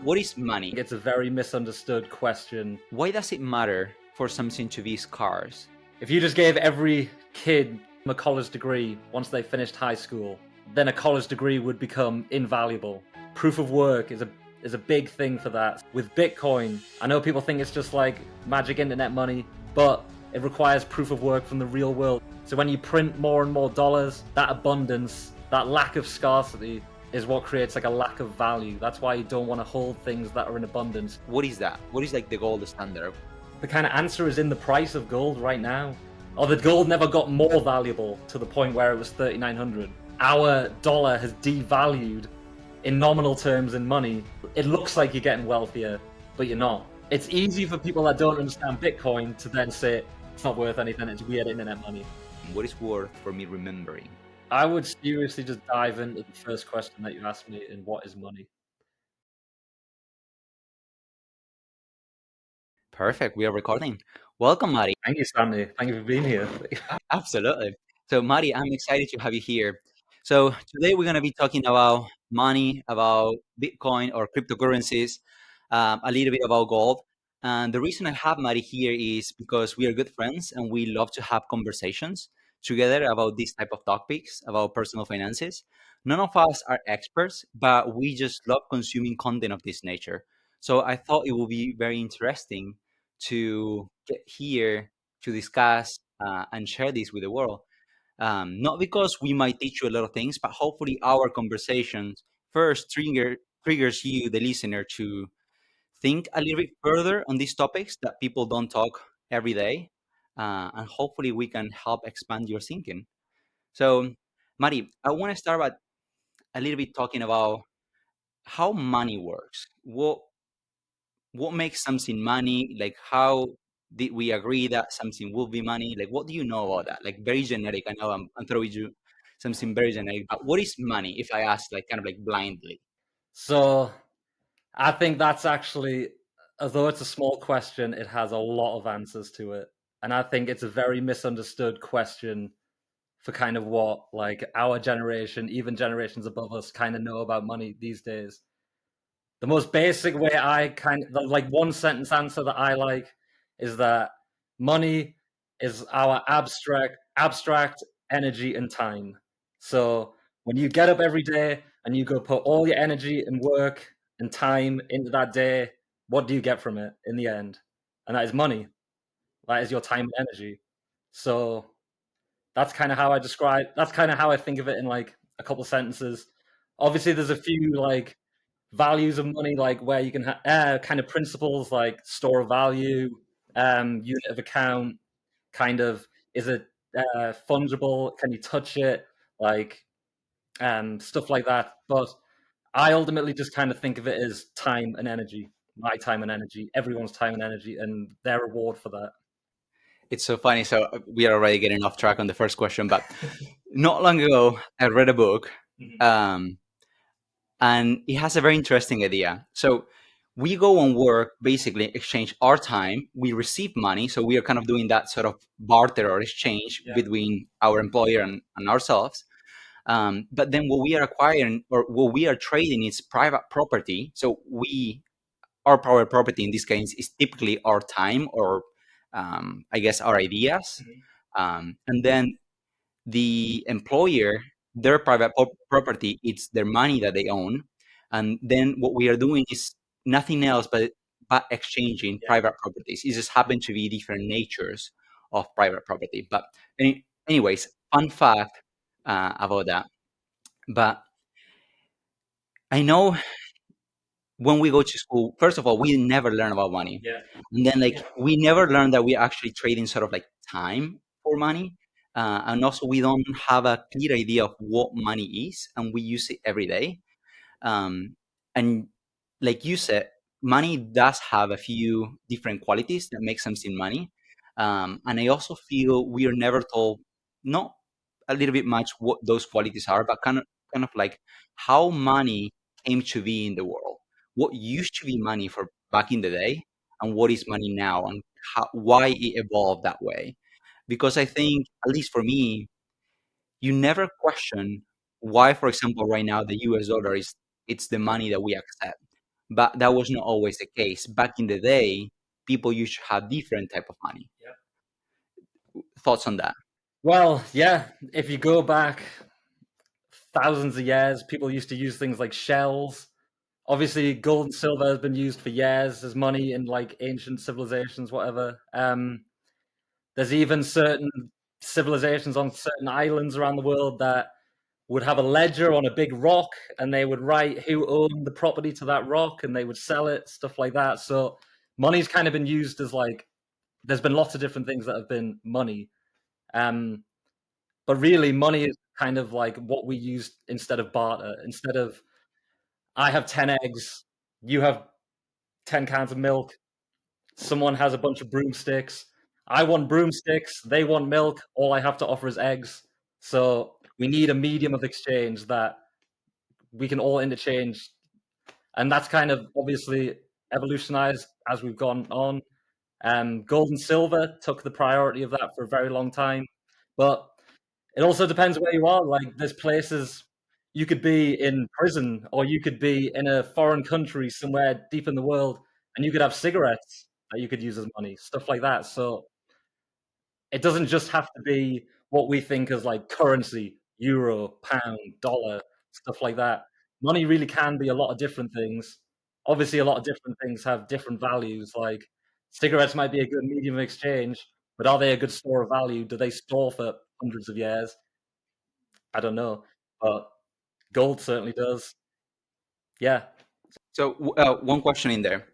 What is money? It's a very misunderstood question. Why does it matter for something to be scarce? If you just gave every kid a college degree once they finished high school, then a college degree would become invaluable. Proof of work is a big thing for that. With Bitcoin, I know people think it's just like magic internet money, but it requires proof of work from the real world. So when you print more and more dollars, that abundance, that lack of scarcity is what creates like a lack of value. That's why you don't want to hold things that are in abundance. What is that? What is like the gold standard? The kind of answer is in the price of gold right now. Or the gold never got more valuable to the point where it was 3,900. Our dollar has devalued in nominal terms in money. It looks like you're getting wealthier, but you're not. It's easy for people that don't understand Bitcoin to then say it's not worth anything, it's weird internet money. What is worth for me remembering? I would seriously just dive into the first question that you asked me in what is money? Perfect. We are recording. Welcome, Mari. Thank you, Stanley. Thank you for being here. Absolutely. So, Mari, I'm excited to have you here. So, today we're going to be talking about money, about Bitcoin or cryptocurrencies, a little bit about gold. And the reason I have Mari here is because we are good friends and we love to have conversations together about these type of topics, about personal finances. None of us are experts, but we just love consuming content of this nature. So, I thought it would be very interesting to get here to discuss and share this with the world. Not because we might teach you a lot of things, but hopefully our conversations first triggers you, the listener, to think a little bit further on these topics that people don't talk every day, and hopefully we can help expand your thinking. So, Mari, I want to start by a little bit talking about how money works. What makes something money? Like, how did we agree that something will be money? Like, what do you know about that? Like, very generic. I know I'm throwing you something very generic, but what is money if I ask, like, kind of like blindly? So I think that's actually, although it's a small question, it has a lot of answers to it. And I think it's a very misunderstood question for kind of what like our generation, even generations above us, kind of know about money these days. The most basic way I kind of like one sentence answer that I like is that money is our abstract energy and time. So when you get up every day and you go put all your energy and work and time into that day, what do you get from it in the end? And that is money. That is your time and energy. So that's kind of how I think of it in like a couple sentences. Obviously there's a few like values of money, like where you can have kind of principles like store of value, unit of account, kind of is it fungible? Can you touch it? Like stuff like that. But I ultimately just kind of think of it as time and energy, my time and energy, everyone's time and energy, and their reward for that. It's so funny. So we are already getting off track on the first question, but not long ago, I read a book, Mhm. um, and it has a very interesting idea. So we go and work, basically exchange our time. We receive money, so we are kind of doing that sort of barter or exchange Yeah. between our employer and ourselves. But then what we are acquiring or what we are trading is private property. So our private property in this case is typically our time or I guess our ideas. Mhm. And then the employer, their private property, it's their money that they own. And then what we are doing is nothing else but exchanging Yeah. private properties. It just happen to be different natures of private property. But anyways, fun fact about that. But I know when we go to school, first of all, we never learn about money. Yeah. And then, like, we never learn that we're actually trading sort of like time for money. And also, we don't have a clear idea of what money is, and we use it every day. Um, and like you said, money does have a few different qualities that make something money. And I also feel we are never told, not a little bit much what those qualities are, but kind of like how money came to be in the world. What used to be money for back in the day, and what is money now, and why it evolved that way. Because I think, at least for me, you never question why, for example, right now the US dollar is it's the money that we accept. but that was not always the case. Back in the day, people used to have different type of money. Thoughts on that? Well, yeah, if you go back thousands of years, people used to use things like shells. Obviously, gold and silver has been used for years as money in like ancient civilizations, whatever. There's even certain civilizations on certain islands around the world that would have a ledger on a big rock, and they would write who owned the property to that rock, and they would sell it, stuff like that. So money's kind of been used as like there's been lots of different things that have been money. Um, but really, money is kind of like what we use instead of barter. Instead of I have 10 eggs, you have 10 cans of milk, someone has a bunch of broomsticks. I want broomsticks, they want milk, all I have to offer is eggs. So we need a medium of exchange that we can all interchange. And that's kind of obviously evolutionized as we've gone on. Gold and silver took the priority of that for a very long time. But it also depends where you are. Like, there's places you could be in prison, or you could be in a foreign country somewhere deep in the world, and you could have cigarettes that you could use as money, stuff like that. So it doesn't just have to be what we think as like currency, euro, pound, dollar, stuff like that. Money really can be a lot of different things. Obviously, a lot of different things have different values. Like cigarettes might be a good medium of exchange, but are they a good store of value? Do they store for hundreds of years? I don't know, but gold certainly does. Yeah. So, one question in there.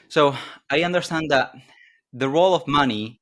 So, I understand that the role of money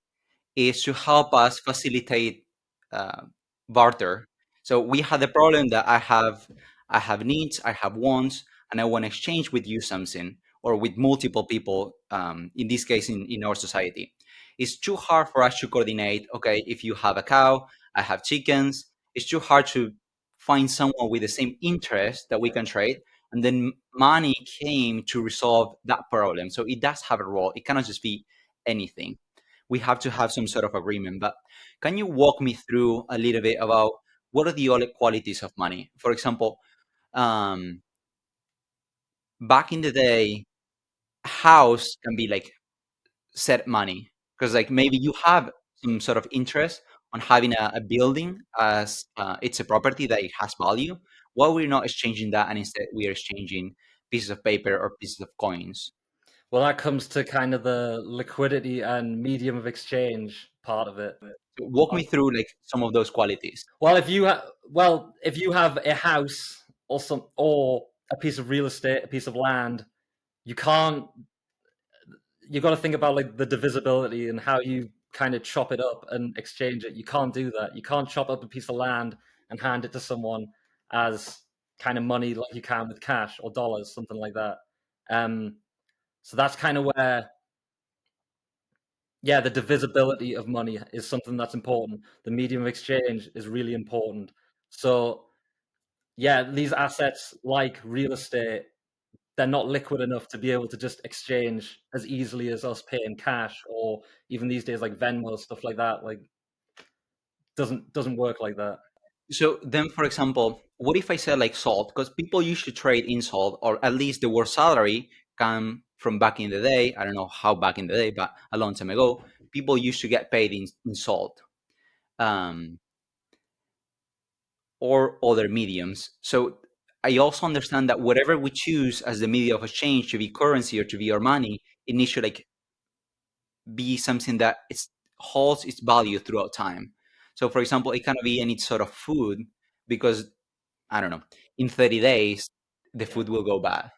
is to help us facilitate uh, barter. So we had the problem that I have needs, I have wants, and I want to exchange with you something or with multiple people. In this case, in our society, it's too hard for us to coordinate. Okay, if you have a cow, I have chickens. It's too hard to find someone with the same interest that we can trade. And then money came to resolve that problem. So it does have a role. It cannot just be anything. We have to have some sort of agreement. But can you walk me through a little bit about what are the other qualities of money? For example, um, back in the day, a house can be like set money because like maybe you have some sort of interest on having a building as it's a property that it has value. Why we're not exchanging that and instead we are exchanging pieces of paper or pieces of coins? Well, that comes to kind of the liquidity and medium of exchange part of it. So walk me through like some of those qualities. Well, if you have a house or a piece of real estate, a piece of land, you can't. You got to think about like the divisibility and how you kind of chop it up and exchange it. You can't do that. You can't chop up a piece of land and hand it to someone as kind of money like you can with cash or dollars, something like that. Um, so that's kind of where, yeah, the divisibility of money is something that's important. The medium of exchange is really important. So yeah, these assets like real estate, they're not liquid enough to be able to just exchange as easily as us paying cash, or even these days like Venmo, stuff like that. Like doesn't work like that. So then, for example, what if I said like salt? Because people used to trade in salt, or at least the word salary come from back in the day. I don't know how back in the day, but a long time ago, people used to get paid in salt um, or other mediums. So I also understand that whatever we choose as the media of exchange to be currency or to be our money, it needs to like be something that holds its value throughout time. So, for example, it cannot be any sort of food because I don't know, in 30 days, the food will go bad.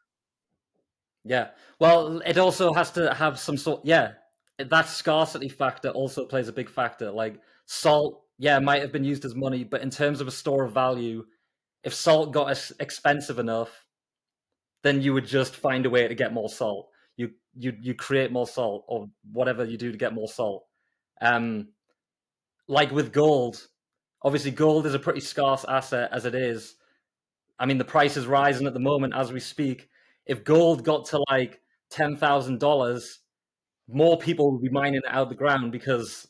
Yeah. Well, it also has to have some sort. Yeah, that scarcity factor also plays a big factor. Like salt, yeah, might have been used as money, but in terms of a store of value, if salt got expensive enough, then you would just find a way to get more salt. You create more salt or whatever you do to get more salt. Um, like with gold, obviously gold is a pretty scarce asset as it is. I mean, the price is rising at the moment as we speak. If gold got to like $10,000, more people would be mining it out of the ground because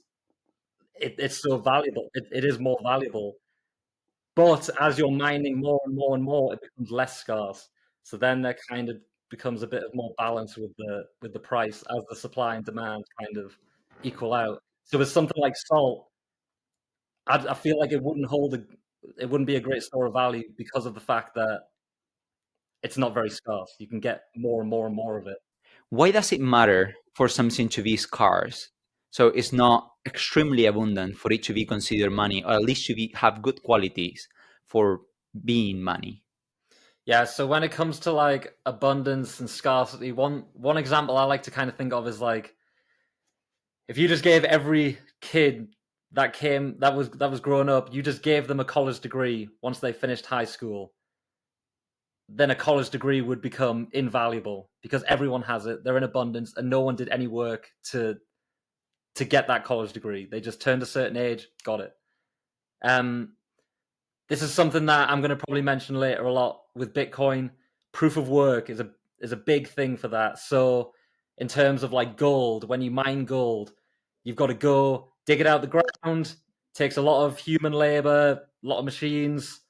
it's so valuable. It is more valuable. But as you're mining more and more and more, it becomes less scarce. So then they're kind of becomes a bit of more balance with the price as the supply and demand kind of equal out. So with something like salt, I feel like it wouldn't be a great store of value because of the fact that it's not very scarce. You can get more and more and more of it. Why does it matter for something to be scarce? So it's not extremely abundant for it to be considered money, or at least to be have good qualities for being money. Yeah, so when it comes to like abundance and scarcity, one example I like to kind of think of is like if you just gave every kid that was growing up, you just gave them a college degree once they finished high school, then a college degree would become invaluable because everyone has it. They're in abundance, and no one did any work to get that college degree. They just turned a certain age, got it. Um, this is something that I'm going to probably mention later a lot with Bitcoin. Proof of work is a big thing for that. So, in terms of like gold, when you mine gold, you've got to go dig it out the ground. Takes a lot of human labor, a lot of machines.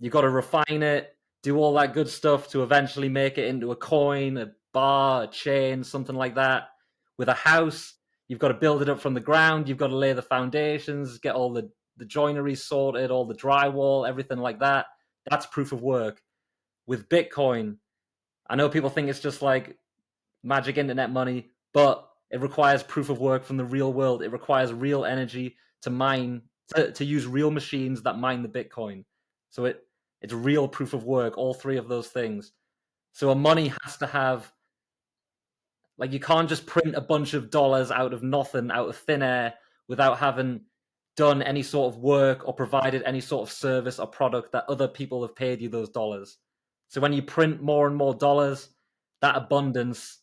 You've got to refine it, do all that good stuff to eventually make it into a coin, a bar, a chain, something like that. With a house, you've got to build it up from the ground. You've got to lay the foundations, get all the joinery sorted, all the drywall, everything like that. That's proof of work. With Bitcoin, I know people think it's just like magic internet money, but it requires proof of work from the real world. It requires real energy to mine, to use real machines that mine the Bitcoin. So it's real proof of work, all three of those things. So a money has to have, like, you can't just print a bunch of dollars out of nothing, out of thin air, without having done any sort of work or provided any sort of service or product that other people have paid you those dollars. So when you print more and more dollars, that abundance,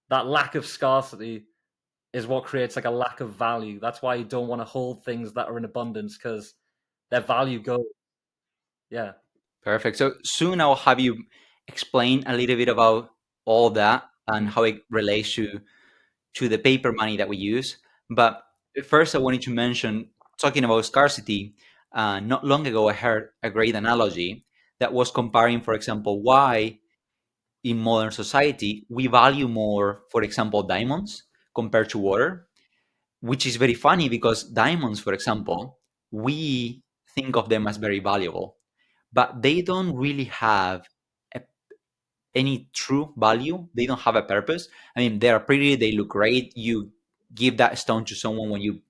that lack of scarcity is what creates like a lack of value. That's why you don't want to hold things that are in abundance because their value goes. Yeah. Perfect. So soon I'll have you explain a little bit about all that and Mhm. how it relates to the paper money that we use. But first, I wanted to mention, talking about scarcity, not long ago, I heard a great analogy that was comparing, for example, why in modern society we value more, for example, diamonds compared to water, which is very funny because diamonds, for example, we think of them as very valuable, but they don't really have a any true value. They don't have a purpose. I mean, they are pretty, they look great. You give that stone to someone when you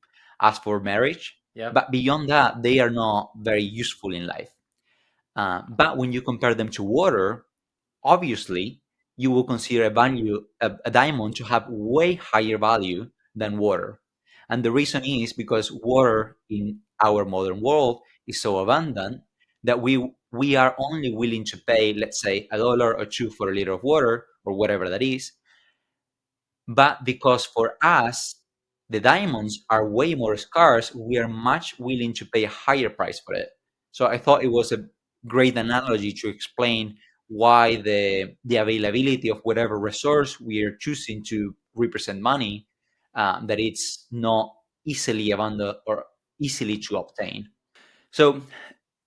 ask for marriage, Yep. but beyond that, they are not very useful in life. But when you compare them to water, obviously, you will consider a diamond to have way higher value than water. And the reason is because water in our modern world is so abundant that we are only willing to pay, let's say, $1 or $2 for a liter of water or whatever that is, but because for us, the diamonds are way more scarce, we are much willing to pay a higher price for it. So I thought it was a great analogy to explain why the availability of whatever resource we are choosing to represent money, that it's not easily abundant or easily to obtain. So,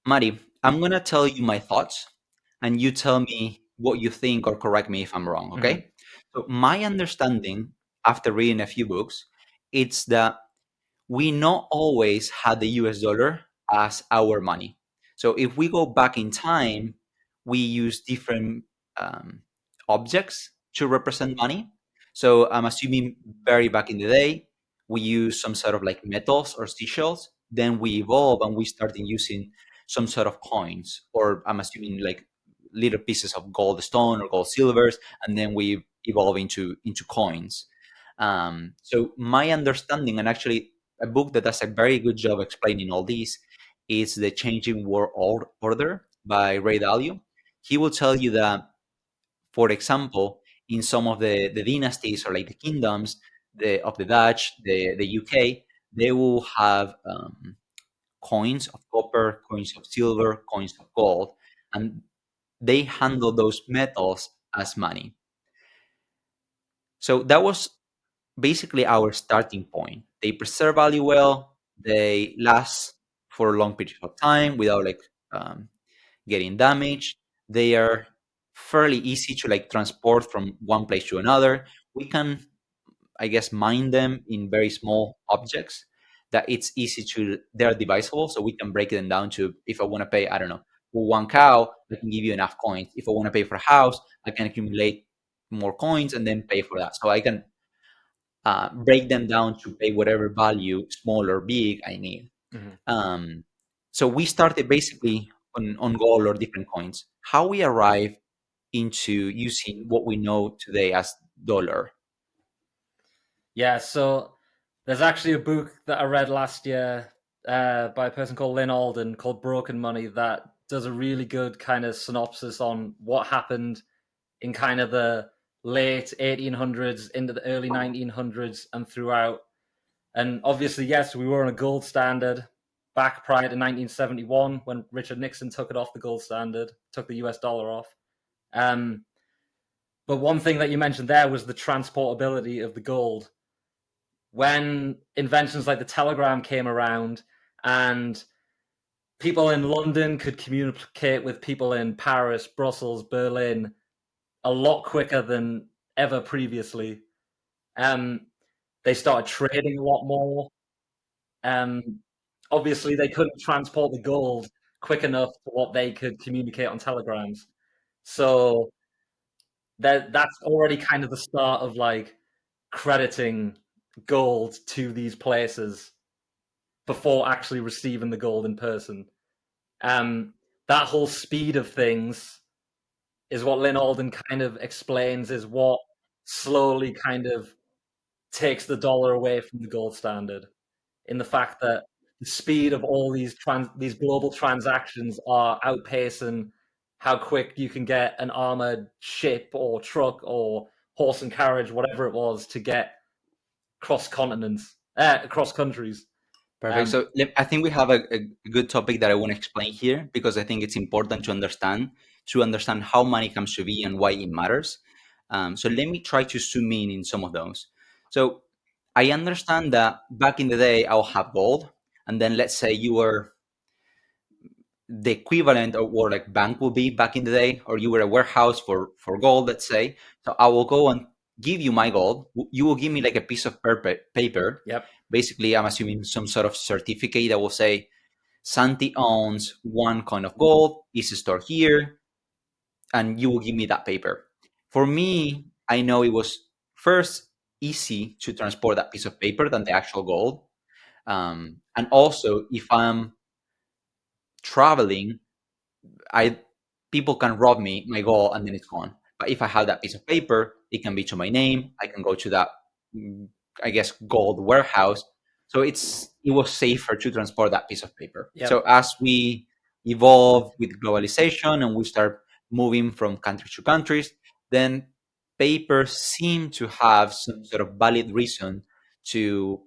Mari, I'm gonna tell you my thoughts, and you tell me what you think or correct me if I'm wrong. Hmm. Okay? So, my understanding after reading a few books, it's that we not always had the US dollar as our money. So if we go back in time, we use different um, objects to represent money. So I'm assuming very back in the day, we use some sort of like metals or seashells. Then we evolve and we started using some sort of coins, or I'm assuming like little pieces of gold stone or gold silvers, and then we evolve into coins. So my understanding, and actually a book that does a very good job explaining all this, is The Changing World Order by Ray Dalio. He will tell you that, for example, in some of the dynasties or like the kingdoms of the Dutch, the UK, they will have coins of copper, coins of silver, coins of gold, and they handle those metals as money. So that was basically our starting point. They preserve value well. They last for a long period of time without like um, getting damaged. They are fairly easy to like transport from one place to another. We can, I guess, mine them in very small objects that it's easy to, they're divisible. So we can break them down to, if I want to pay, I don't know, for one cow, I can give you enough coins. If I want to pay for a house, I can accumulate more coins and then pay for that. So I can break them down to pay whatever value, small or big, I need. Mhm. Um, so we started basically on gold or different coins. How we arrive into using what we know today as dollar. Yeah, so there's actually a book that I read last year by a person called Lynn Alden called Broken Money that does a really good kind of synopsis on what happened in kind of the late 1800s into the early 1900s and throughout. And obviously, yes, we were on a gold standard back prior to 1971 when Richard Nixon took it off the gold standard, took the US dollar off. Um, but one thing that you mentioned there was the transportability of the gold. When inventions like the telegram came around and people in London could communicate with people in Paris, Brussels, Berlin a lot quicker than ever previously. Um, they started trading a lot more. Um, Obviously, they couldn't transport the gold quick enough to what they could communicate on telegrams. So that's already kind of the start of like crediting gold to these places before actually receiving the gold in person. Um, that whole speed of things is what Lynn Alden kind of explains is what slowly kind of takes the dollar away from the gold standard in the fact that the speed of all these global transactions are outpacing how quick you can get an armored ship or truck or horse and carriage, whatever it was, to get cross continents, across countries. Perfect. Um, So I think we have a good topic that I want to explain here because I think it's important to understand how money comes to be and why it matters. So let me try to zoom in some of those. So I understand that back in the day, I'll have gold, and then let's say you were the equivalent of what like bank would be back in the day, or you were a warehouse for gold, let's say. So I will go and give you my gold. You will give me like a piece of paper. yep, Basically, I'm assuming some sort of certificate that will say Santi owns one coin of gold, is stored here, and you will give me that paper. For me, I know it was first easy to transport that piece of paper than the actual gold. And also, if I'm traveling, I people can rob me my goal and then it's gone. But if I have that piece of paper, it can be to my name. I can go to that, mm, I guess, gold warehouse. So it was safer to transport that piece of paper. So yep, as we evolve with globalization and we start moving from country to countries, then paper seemed to have some sort of valid reason to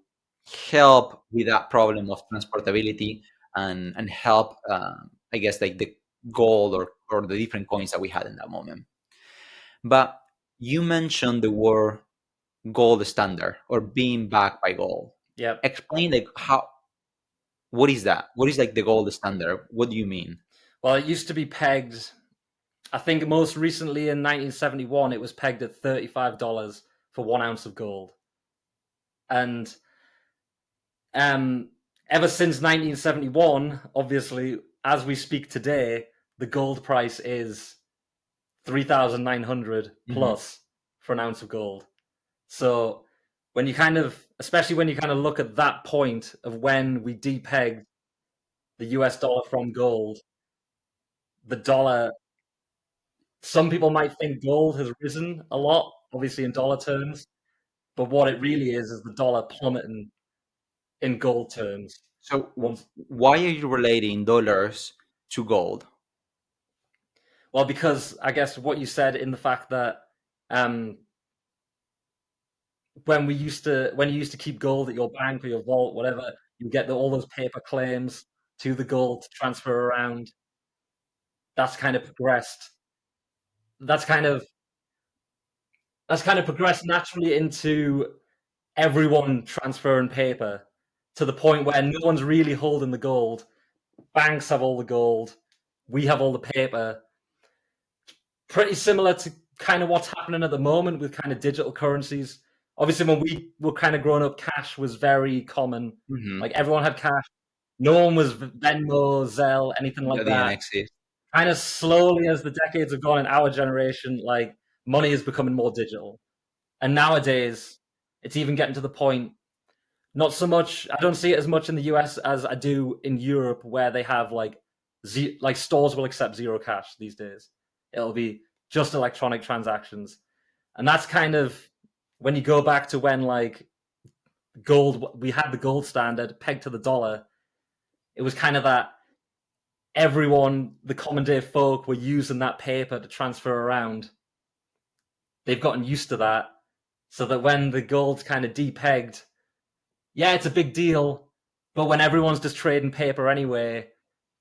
help with that problem of transportability and help, I guess, like the gold or the different coins that we had in that moment. But you mentioned the word gold standard or being backed by gold. yep. Explain like how what is that? What is like the gold standard? What do you mean? Well, it used to be pegged. I think most recently in 1971, it was pegged at $35 for 1 ounce of gold, and Um, ever since 1971, obviously, as we speak today, the gold price is 3,900 Hmm. plus for an ounce of gold. So when you kind of, especially when you kind of look at that point of when we depegged the US dollar from gold, the dollar, some people might think gold has risen a lot, obviously in dollar terms, but what it really is the dollar plummeting in gold terms. So Once, why are you relating dollars to gold? well, because I guess what you said in the fact that um, when you used to keep gold at your bank or your vault, whatever, you get all those paper claims to the gold to transfer around. That's kind of progressed. That's kind of that's kind of progressed naturally into everyone transferring paper to the point where no one's really holding the gold. Banks have all the gold. We have all the paper. pretty similar to kind of what's happening at the moment with kind of digital currencies. Obviously, when we were kind of growing up, cash was very common. Hmm. Like everyone had cash. No one was Venmo, Zelle, anything like That didn't that. exist. Kind of slowly, as the decades have gone in our generation, like money is becoming more digital. And nowadays, it's even getting to the point. Not so much. I don't see it as much in the US as I do in Europe, where they have like stores will accept zero cash these days. It'll be just electronic transactions, and that's kind of when you go back to when like gold, we had the gold standard pegged to the dollar. It was kind of that everyone, the common day folk, were using that paper to transfer around. They've gotten used to that, so that when the gold's kind of depegged, yeah, it's a big deal. But when everyone's just trading paper anyway,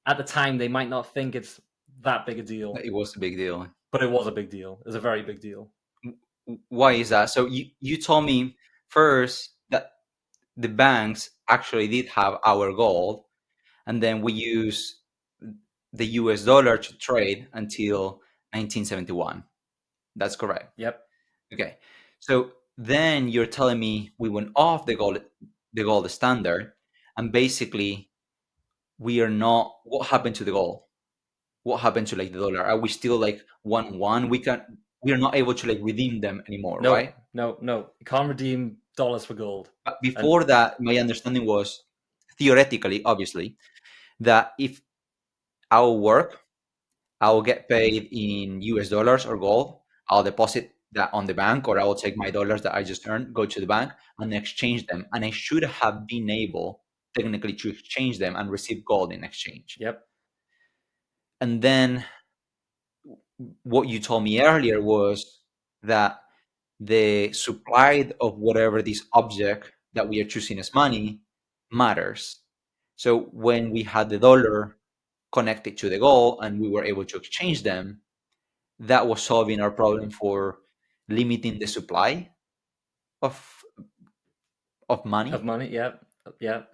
at the time they might not think it's that big a deal. It was a big deal. But it was a big deal. It was a very big deal. Why is that? So you told me first that the banks actually did have our gold, and then we use the US dollar to trade until 1971. That's correct. Yep. Okay. So then you're telling me we went off the gold standard, and basically we are not. What happened to the gold? What happened to like the dollar? Are we still like 1-1? We are not able to like redeem them anymore, No, right? no, no. You can't redeem dollars for gold. But And before that, my understanding was theoretically, obviously, that if I'll work, I'll get paid in US dollars or gold. I'll deposit that on the bank, or I will take my dollars that I just earned, go to the bank, and exchange them. And I should have been able technically to exchange them and receive gold in exchange. yep, And then what you told me earlier was that the supply of whatever this object that we are choosing as money matters. So when we had the dollar connected to the gold and we were able to exchange them, that was solving our problem for limiting the supply of of money. money. Yep, yep.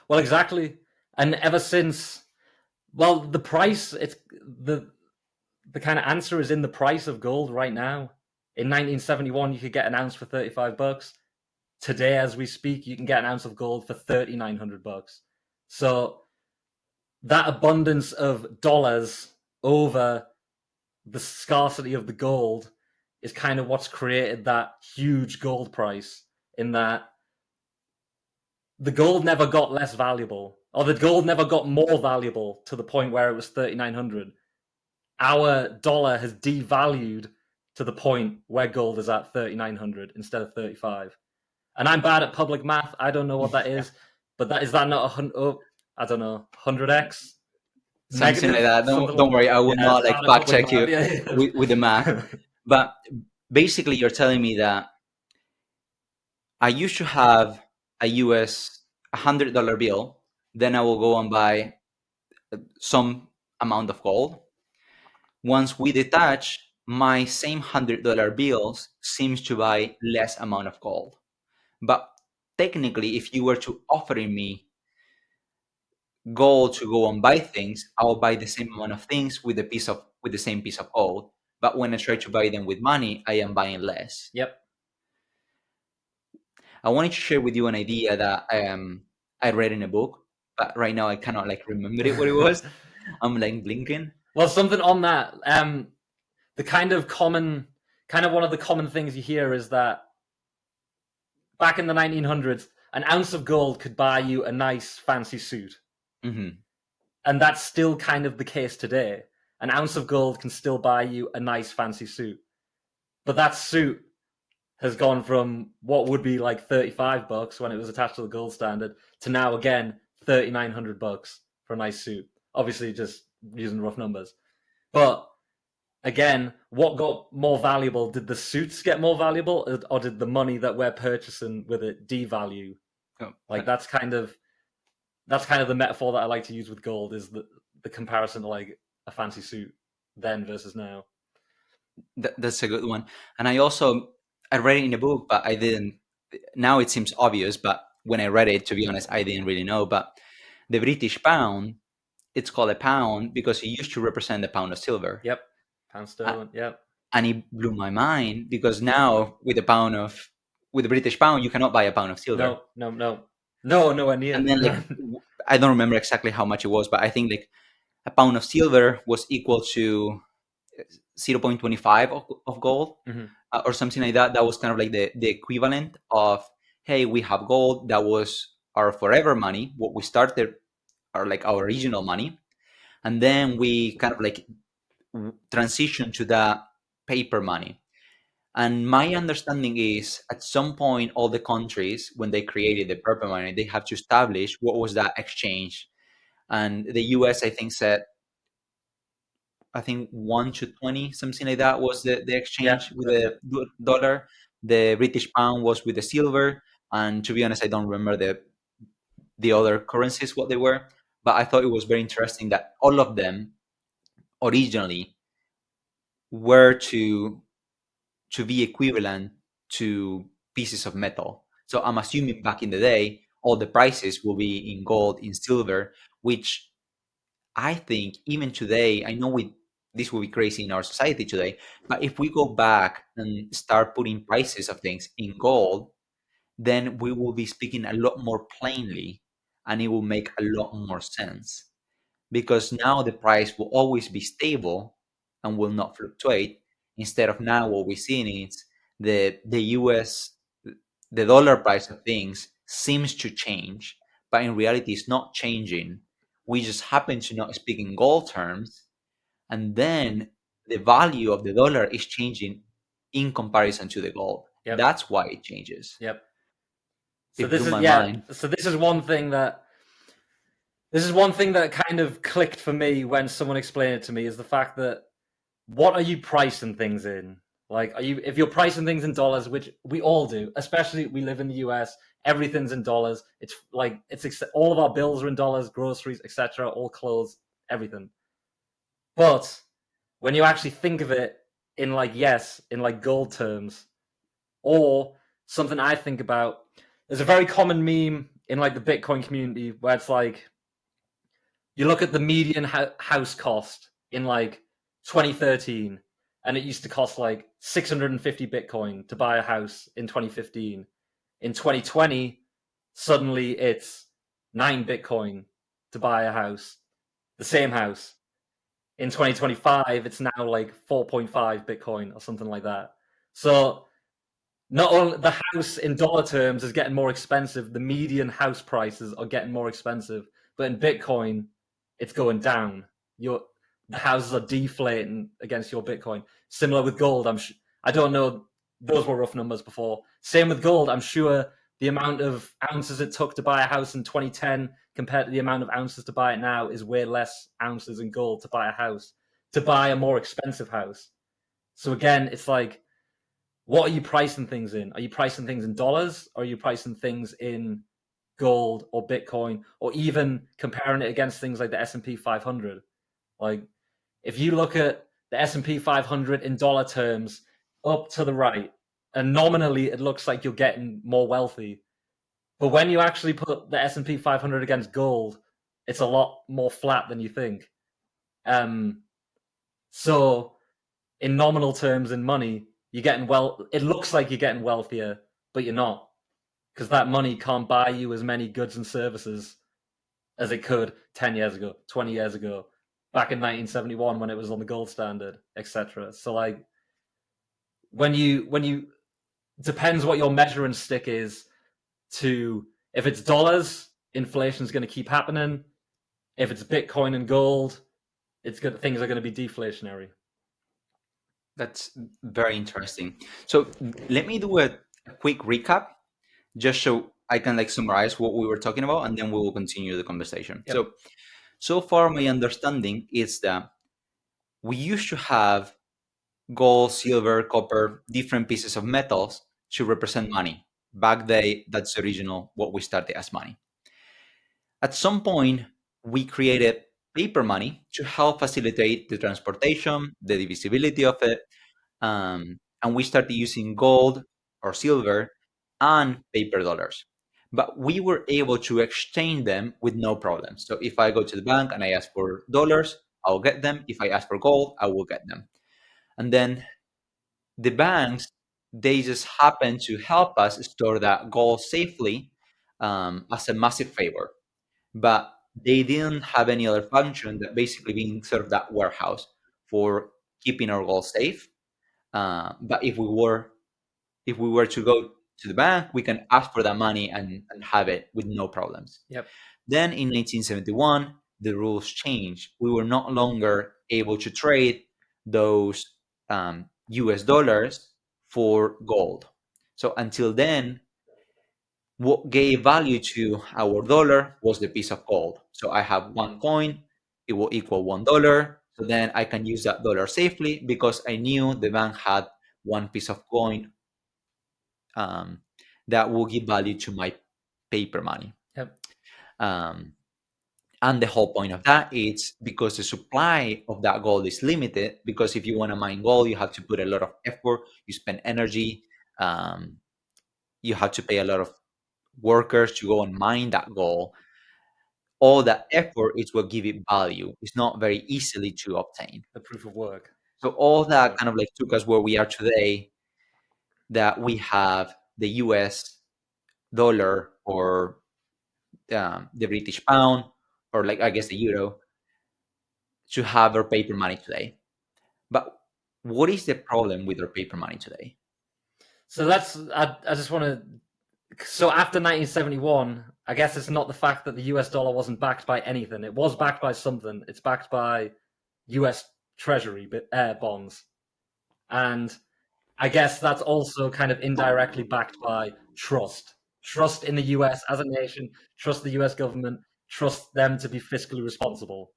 Well, exactly. And ever since, well, the price. It's the kind of answer is in the price of gold right now. In 1971, you could get an ounce for $35. Today, as we speak, you can get an ounce of gold for $3,900. So that abundance of dollars over the scarcity of the gold is kind of what's created that huge gold price. In that the gold never got less valuable, or the gold never got more valuable to the point where it was 3,900. Our dollar has devalued to the point where gold is at 3,900 instead of 35. And I'm bad at public math. I don't know what that is, but that is that not a hundred? Oh, I don't know, 100x Something like negative, that. something Don't like. worry, I will Yeah, it's not like bad at fact public check math. you Yeah, with the math. yeah. But basically, you're telling me that I used to have a US $100 bill, then I will go and buy some amount of gold. Once we detach, my same $100 bills seems to buy less amount of gold. But technically, if you were to offering me gold to go and buy things, I'll buy the same amount of things with the same piece of gold. But when I try to buy them with money, I am buying less. Yep. I wanted to share with you an idea that I read in a book, but right now I cannot like remember it what it was. I'm like blinking. Well, something on that. The kind of one of the common things you hear is that back in the 1900s, an ounce of gold could buy you a nice fancy suit. Hmm. And that's still kind of the case today. An ounce of gold can still buy you a nice fancy suit. But that suit has gone from what would be like $35 when it was attached to the gold standard to now again $3,900 for a nice suit. Obviously, just using rough numbers. But again, what got more valuable? Did the suits get more valuable, or did the money that we're purchasing with it devalue? Oh, Like that's kind of the metaphor that I like to use with gold is the comparison to like a fancy suit then versus now. that's a good one. And I read it in a book, but I didn't. Now it seems obvious, but when I read it, to be honest, I didn't really know. But the British pound, it's called a pound because it used to represent a pound of silver. Yep. Pound Uh, sterling. Yep. and it blew my mind because now with the British pound, you cannot buy a pound of silver. No, no, no. No, nowhere near. And then like None. I don't remember exactly how much it was, but I think like a pound of silver was equal to 0.25 of gold, Mhm. or something like that. That was kind of like the equivalent of, hey, we have gold. That was our forever money, what we started, our like our original money, and then we kind of like transition to the paper money. And my understanding is at some point, all the countries, when they created the paper money, they have to establish what was that exchange. And the US, I think, said, I think 1 to 20, something like that, was the Yep, exchange with yep, the yep. dollar. The British pound was with the silver. And to be honest, I don't remember the other currencies, what they were. But I thought it was very interesting that all of them originally were to be equivalent to pieces of metal. So I'm assuming back in the day, all the prices will be in gold, in silver, which I think even today, I know this will be crazy in our society today, but if we go back and start putting prices of things in gold, then we will be speaking a lot more plainly and it will make a lot more sense because now the price will always be stable and will not fluctuate. Instead of now, what we're seeing is the US, the dollar price of things seems to change, but in reality, it's not changing. We just happen to not speak in gold terms, and then the value of the dollar is changing in comparison to the gold. Yep, That's why it changes. yep. So It this blew is my yeah. mind. So this is one thing that kind of clicked for me when someone explained it to me is the fact that what are you pricing things in? Like, are you if you're pricing things in dollars, which we all do, especially we live in the US, everything's in dollars. It's like all of our bills are in dollars, groceries, etc., all clothes, everything. But when you actually think of it in like gold terms, or something I think about, there's a very common meme in like the Bitcoin community where it's like you look at the median house cost in like 2013, and it used to cost like 650 Bitcoin to buy a house in 2015. In 2020, suddenly it's 9 Bitcoin to buy a house, the same house. In 2025, it's now like 4.5 Bitcoin or something like that. So not only the house in dollar terms is getting more expensive, the median house prices are getting more expensive, but in Bitcoin, it's going down. Your The houses are deflating against your Bitcoin. Similar with gold. I don't know. Those were rough numbers before. Same with gold. I'm sure the amount of ounces it took to buy a house in 2010 compared to the amount of ounces to buy it now is way less ounces in gold to buy a house, to buy a more expensive house. So again, it's like, what are you pricing things in? Are you pricing things in dollars? Or are you pricing things in gold or Bitcoin, or even comparing it against things like the S&P 500? Like, if you look at the S&P 500 in dollar terms, up to the right, and nominally it looks like you're getting more wealthy. But when you actually put the S&P 500 against gold, it's a lot more flat than you think. Um, so in nominal terms in money, you're getting it looks like you're getting wealthier, but you're not, because that money can't buy you as many goods and services as it could 10 years ago, 20 years ago, back in 1971 when it was on the gold standard, etc. So like, when you depends what your measuring stick is. To If it's dollars, inflation's going to keep happening. If it's Bitcoin and gold, it's good, things are going to be deflationary. That's very interesting. So let me do a quick recap just so I can like summarize what we were talking about, and then we will continue the conversation. Yep. So far, my understanding is that we used to have gold, silver, copper, different pieces of metals to represent money. Back then, that's the original what we started as money. At some point, we created paper money to help facilitate the transportation, the divisibility of it, and we started using gold or silver and paper dollars. But we were able to exchange them with no problem. So if I go to the bank and I ask for dollars, I'll get them. If I ask for gold, I will get them. And then the banks, they just happen to help us store that gold safely, as a massive favor. But they didn't have any other function that basically being sort of that warehouse for keeping our gold safe. But if we were to go to the bank, we can ask for that money and have it with no problems. Yep. Then in 1971, the rules changed. We were no longer able to trade those US dollars for gold. So until then, what gave value to our dollar was the piece of gold. So I have one coin, it will equal $1. So then I can use that dollar safely because I knew the bank had one piece of coin, um, that will give value to my paper money. Yep. Um, and the whole point of that is because the supply of that gold is limited. Because if you want to mine gold, you have to put a lot of effort, you spend energy, um, you have to pay a lot of workers to go and mine that gold. All that effort is what give it value. It's not very easily to obtain. The proof of work. So all that Yep. kind of like took us where we are today, that we have the US dollar or the British pound, or like I guess the euro, to have our paper money today. But what is the problem with our paper money today? So I just want to. So after 1971, I guess it's not the fact that the US dollar wasn't backed by anything. It was backed by something. It's backed by US Treasury bonds. And I guess that's also kind of indirectly backed by trust. Trust in the US as a nation, trust the US government, trust them to be fiscally responsible,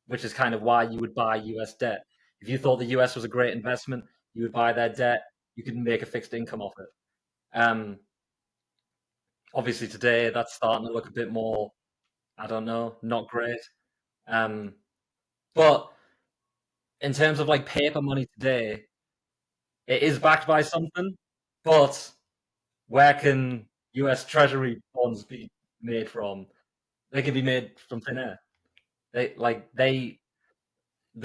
which is kind of why you would buy US debt. If you thought the US was a great investment, you would buy their debt, you could make a fixed income off it. Um, Obviously, today that's starting to look a bit more, I don't know, not great. Um, but in terms of like paper money today, it is backed by something, but where can US Treasury bonds be made from? They can be made from thin air. The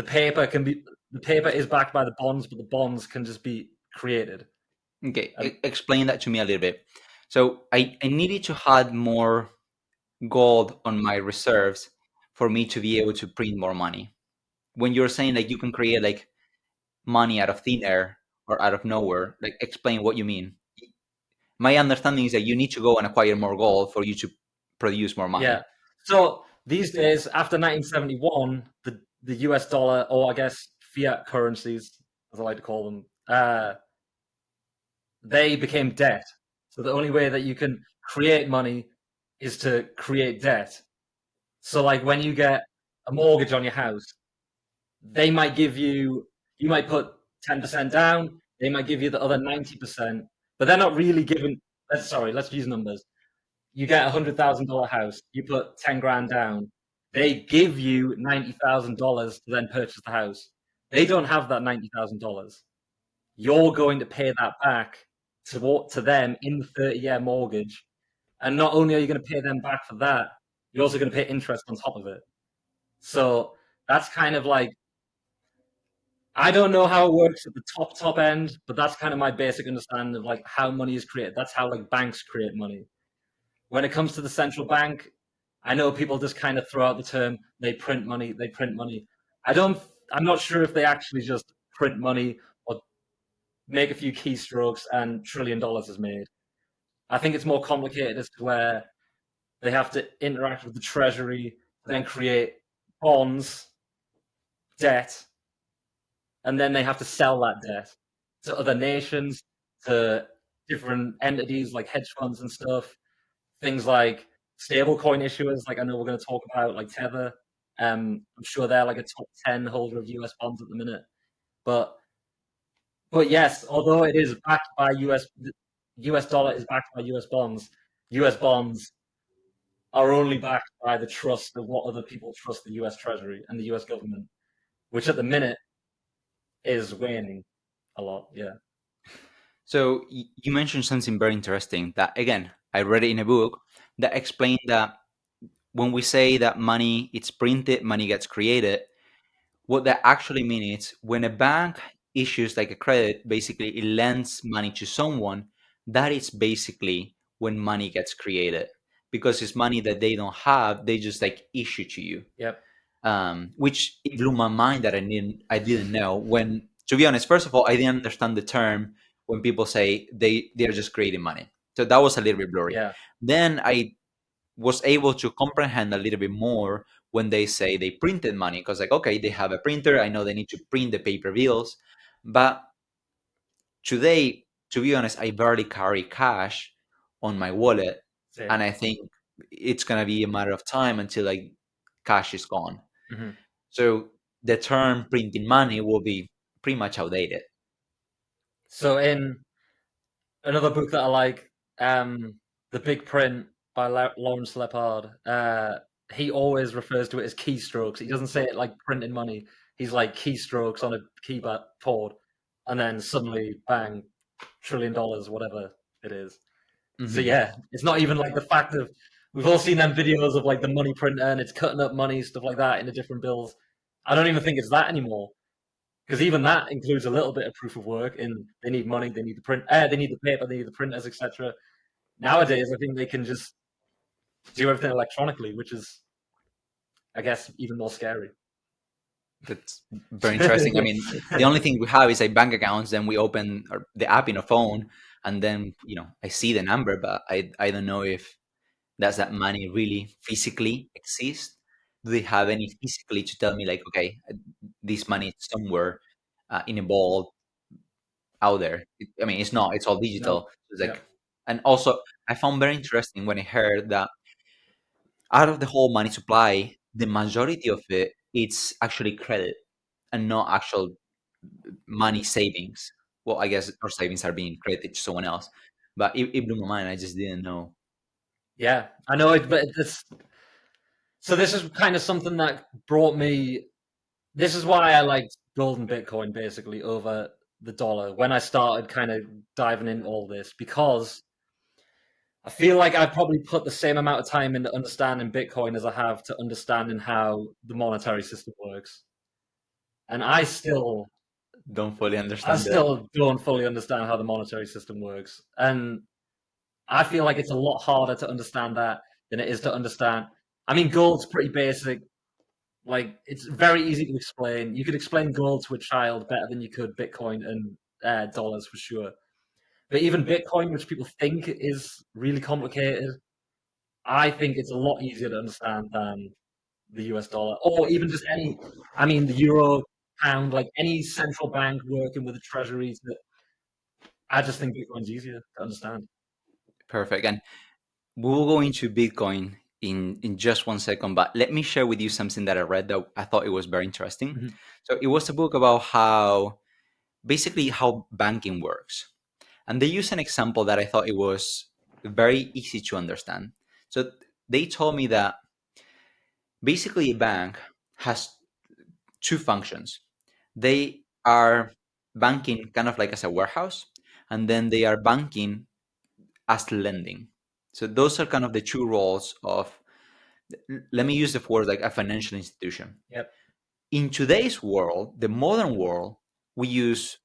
paper can be the paper is backed by the bonds, but the bonds can just be created. Okay, And explain that to me a little bit. So I needed to have more gold on my reserves for me to be able to print more money. When you're saying like you can create like money out of thin air or out of nowhere, like explain what you mean. My understanding is that you need to go and acquire more gold for you to produce more yeah, money. so these days after 1971, the US dollar, or I guess fiat currencies, as I like to call them, they became debt. So the only way that you can create money is to create debt. So like when you get a mortgage on your house, they might give you, you might put 10% down, they might give you the other 90%, but they're not really giving, let's use numbers. You get $100,000 house, you put 10 grand down, they give you $90,000 to then purchase the house. They don't have that $90,000. You're going to pay that back to them in the 30-year mortgage. And not only are you going to pay them back for that, you're also going to pay interest on top of it. So that's kind of like, I don't know how it works at the top end, but that's kind of my basic understanding of like how money is created. That's how like banks create money. When it comes to the central bank, I know people just kind of throw out the term they print money, they print money. I don't I'm not sure if they actually just print money or make a few keystrokes and $1 trillion is made. I think it's more complicated as to where they have to interact with the treasury, then create bonds, debt, and then they have to sell that debt to other nations, to different entities like hedge funds and stuff. Things like stablecoin issuers, like I know we're going to talk about, like Tether. I'm sure they're like a top 10 holder of US bonds at the minute. But yes, although it is backed by US dollar is backed by US bonds are only backed by the trust of what other people trust the US Treasury and the US government, which at the minute is waning a lot. Yeah. So you mentioned something very interesting that again I read it in a book that explained that when we say that money it's printed, money gets created, What that actually means is when a bank issues like a credit, basically it lends money to someone, that is basically when money gets created. Because it's money that they don't have, they just like issue to you. Yep. Which it blew my mind that I didn't know. When, to be honest, first of all, I didn't understand the term when people say they're just creating money. So that was a little bit blurry. Yeah. Then I was able to comprehend a little bit more when they say they printed money, because like, okay, they have a printer, I know they need to print the paper bills, but today, to be honest, I barely carry cash on my wallet, Same. and I think it's gonna be a matter of time until like cash is gone. Hmm. So the term printing money will be pretty much outdated. So in another book that I like, The Big Print by Lawrence Lepard, he always refers to it as keystrokes. He doesn't say it like printing money. He's like keystrokes on a keyboard, and then suddenly, bang, $1 trillion, whatever it is. So Hmm. yeah, it's not even like the fact of we've all seen them videos of like the money printer and it's cutting up money, stuff like that into different bills. I don't even think it's that anymore because even that includes a little bit of proof of work. In they need money, they need the print, they need the paper, they need the printers, etc. Nowadays, I think they can just do everything electronically, which is, I guess, even more scary. That's very interesting. I mean, the only thing we have is like bank accounts. Then we open the app in a phone, and then I see the number, but I don't know if does that money really physically exist. Do they have any physically to tell me like, okay, this money is somewhere in a vault out there? I mean, it's not. It's all No. digital. It's Yeah. like, and also I found very interesting when I heard that out of the whole money supply, the majority of it it's actually credit and not actual money savings. Well, I guess our savings are being credited to someone else, but it blew my mind. I just didn't know. Yeah, I know it, but this. So this is kind of something that brought me. This is why I liked gold and Bitcoin basically over the dollar when I started kind of diving into all this because I feel like I've probably put the same amount of time into understanding Bitcoin as I have to understanding how the monetary system works. And Don't fully I understand it. still don't fully understand how the monetary system works. And I feel like it's a lot harder to understand that than it is to understand. I mean, gold's pretty basic. Like, it's very easy to explain. You could explain gold to a child better than you could Bitcoin and dollars for sure. But even Bitcoin, which people think is really complicated, I think it's a lot easier to understand than the US dollar, or even just any. I mean, the euro, pound, like any central bank working with the treasuries. That I just think Bitcoin's easier to understand. Perfect. And we will go into Bitcoin in just 1 second, but let me share with you something that I read that I thought it was very interesting. Mhm. So it was a book about how basically how banking works. And they use an example that I thought it was very easy to understand. So they told me that basically a bank has two functions. They are banking kind of like as a warehouse, and then they are banking as lending. So those are kind of the two roles of, let me use the word like a financial institution. Yep. In today's world, the modern world, we use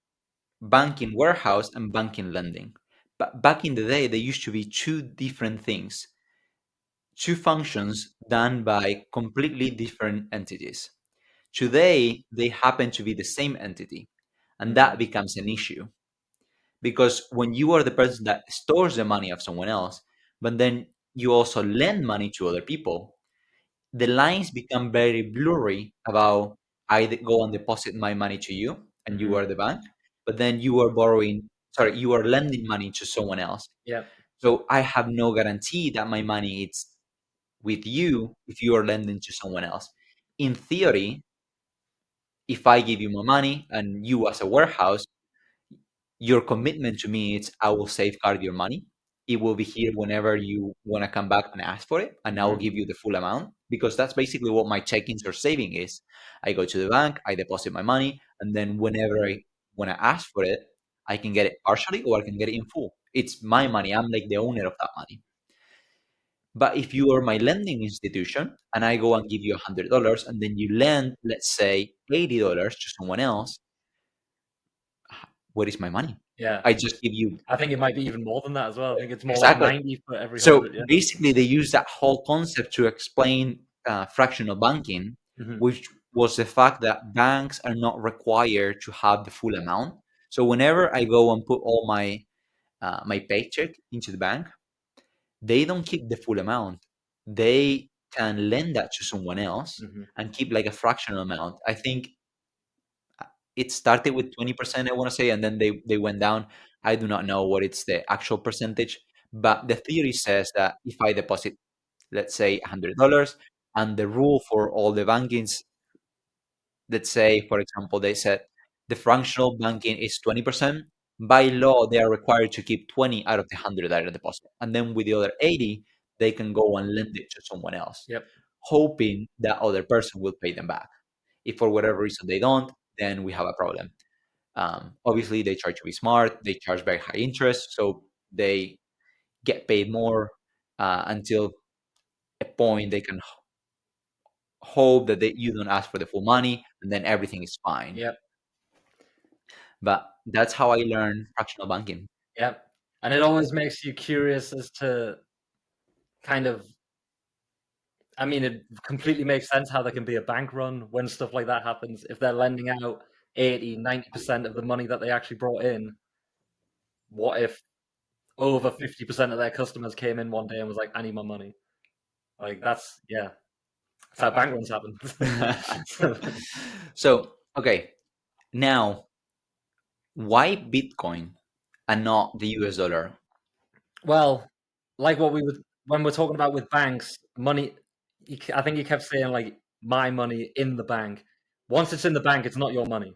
banking warehouse and banking lending. But back in the day, they used to be two different things, two functions done by completely different entities. Today, they happen to be the same entity, and that Mm. becomes an issue because when you are the person that stores the money of someone else, but then you also lend money to other people, the lines become very blurry about go and deposit my money to you and you Hmm. are the bank, but then you are borrowing, sorry, you are lending money to someone else. Yep. So I have no guarantee that my money is with you if you are lending to someone else. In theory, if I give you my money and you as a warehouse, your commitment to me is I will safeguard your money. It will be here whenever you want to come back and ask for it, and I will Hmm. give you the full amount because that's basically what my check-ins or saving is. I go to the bank, I deposit my money, and then whenever I want to ask for it, I can get it partially or I can get it in full. It's my money. I'm like the owner of that money. But if you are my lending institution and I go and give you $100 and then you lend, let's say, $80 to someone else, where is my money? Yeah. I just give you I think it might be even more than that as well. I think it's more like exactly. 90 for every So 100. Yeah. basically, they use that whole concept to explain fractional banking, Hmm. which was the fact that banks are not required to have the full amount. So whenever I go and put all my paycheck into the bank, they don't keep the full amount. They can lend that to someone else Hmm. and keep like a fractional amount. I think it started with 20%, I want to say, and then they went down. I do not know what it's the actual percentage, but the theory says that if I deposit, let's say, $100, and the rule for all the bankings, let's say, for example, they said the fractional banking is 20%. By law, they are required to keep 20 out of the 100 that are deposit. And then with the other 80, they can go and lend it to someone else, Yep. hoping that other person will pay them back. If for whatever reason they don't, then we have a problem. Obviously, they try to be smart. They charge very high interest, so they get paid more until a point they can hope that you don't ask for the full money, and then everything is fine. Yep. But that's how I learned fractional banking. Yep. And it always makes you curious as to kind of, I mean, it completely makes sense how there can be a bank run when stuff like that happens. If they're lending out 80, 90% of the money that they actually brought in, what if over 50% of their customers came in one day and was like, I need my money? Like, yeah, that's how bank runs happen. So, okay, now why Bitcoin and not the US dollar? Well, like what we would when we're talking about with banks, money. I think you kept saying like my money in the bank. Once it's in the bank, it's not your money.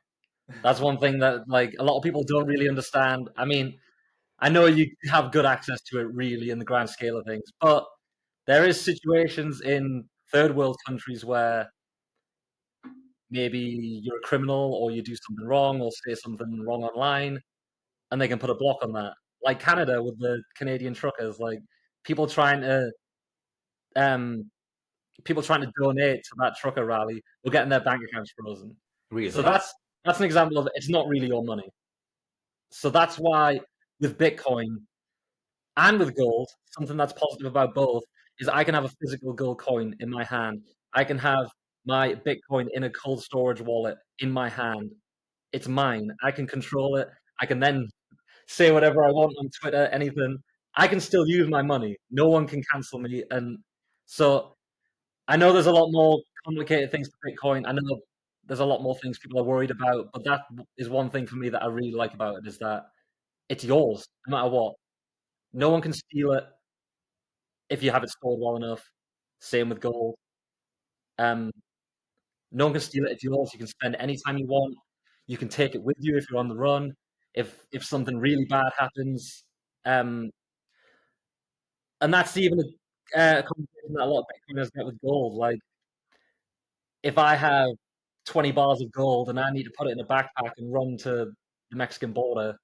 That's one thing that like a lot of people don't really understand. I mean, I know you have good access to it really in the grand scale of things, but there is situations in third world countries where maybe you're a criminal or you do something wrong or say something wrong online and they can put a block on that. Like Canada with the Canadian truckers, like people trying to um people trying to donate to that trucker rally were getting their bank accounts frozen. So Really? that's an example of it's not really your money. So that's why with Bitcoin and with gold, something that's positive about both is I can have a physical gold coin in my hand. I can have my Bitcoin in a cold storage wallet in my hand. It's mine. I can control it. I can then say whatever I want on Twitter, anything. I can still use my money. No one can cancel me. And so I know there's a lot more complicated things to Bitcoin. I know there's a lot more things people are worried about, but that is one thing for me that I really like about it is that it's yours no matter what. No one can steal it if you have it stored well enough. Same with gold. Um, no one can steal it. It's yours. You can spend it anytime you want. You can take it with you if you're on the run. If something really bad happens, um, and that's even a conversation that a lot of Bitcoiners get with gold. Like, if I have 20 bars of gold and I need to put it in a backpack and run to the Mexican border,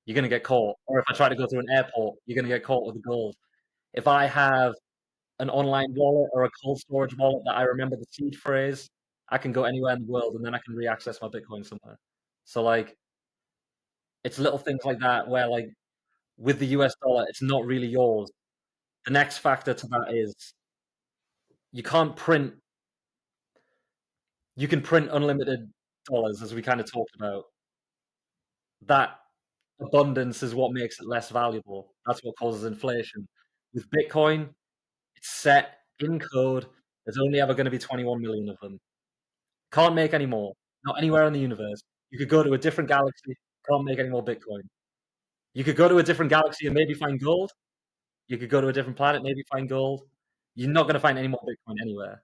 you're going to get caught. Or if I try to go through an airport, you're going to get caught with the gold. If I have an online wallet or a cold storage wallet that I remember the seed phrase, I can go anywhere in the world and then I can reaccess my Bitcoin somewhere. So, like, it's little things like that where, like, with the US dollar, it's not really yours. The next factor to that is you can't print, you can print unlimited dollars, as we kind of talked about. That abundance is what makes it less valuable. That's what causes inflation. With Bitcoin, it's set in code. There's only ever going to be 21 million of them. Can't make any more. Not anywhere in the universe. You could go to a different galaxy, can't make any more Bitcoin. You could go to a different galaxy and maybe find gold. You could go to a different planet, maybe find gold. You're not going to find any more Bitcoin anywhere.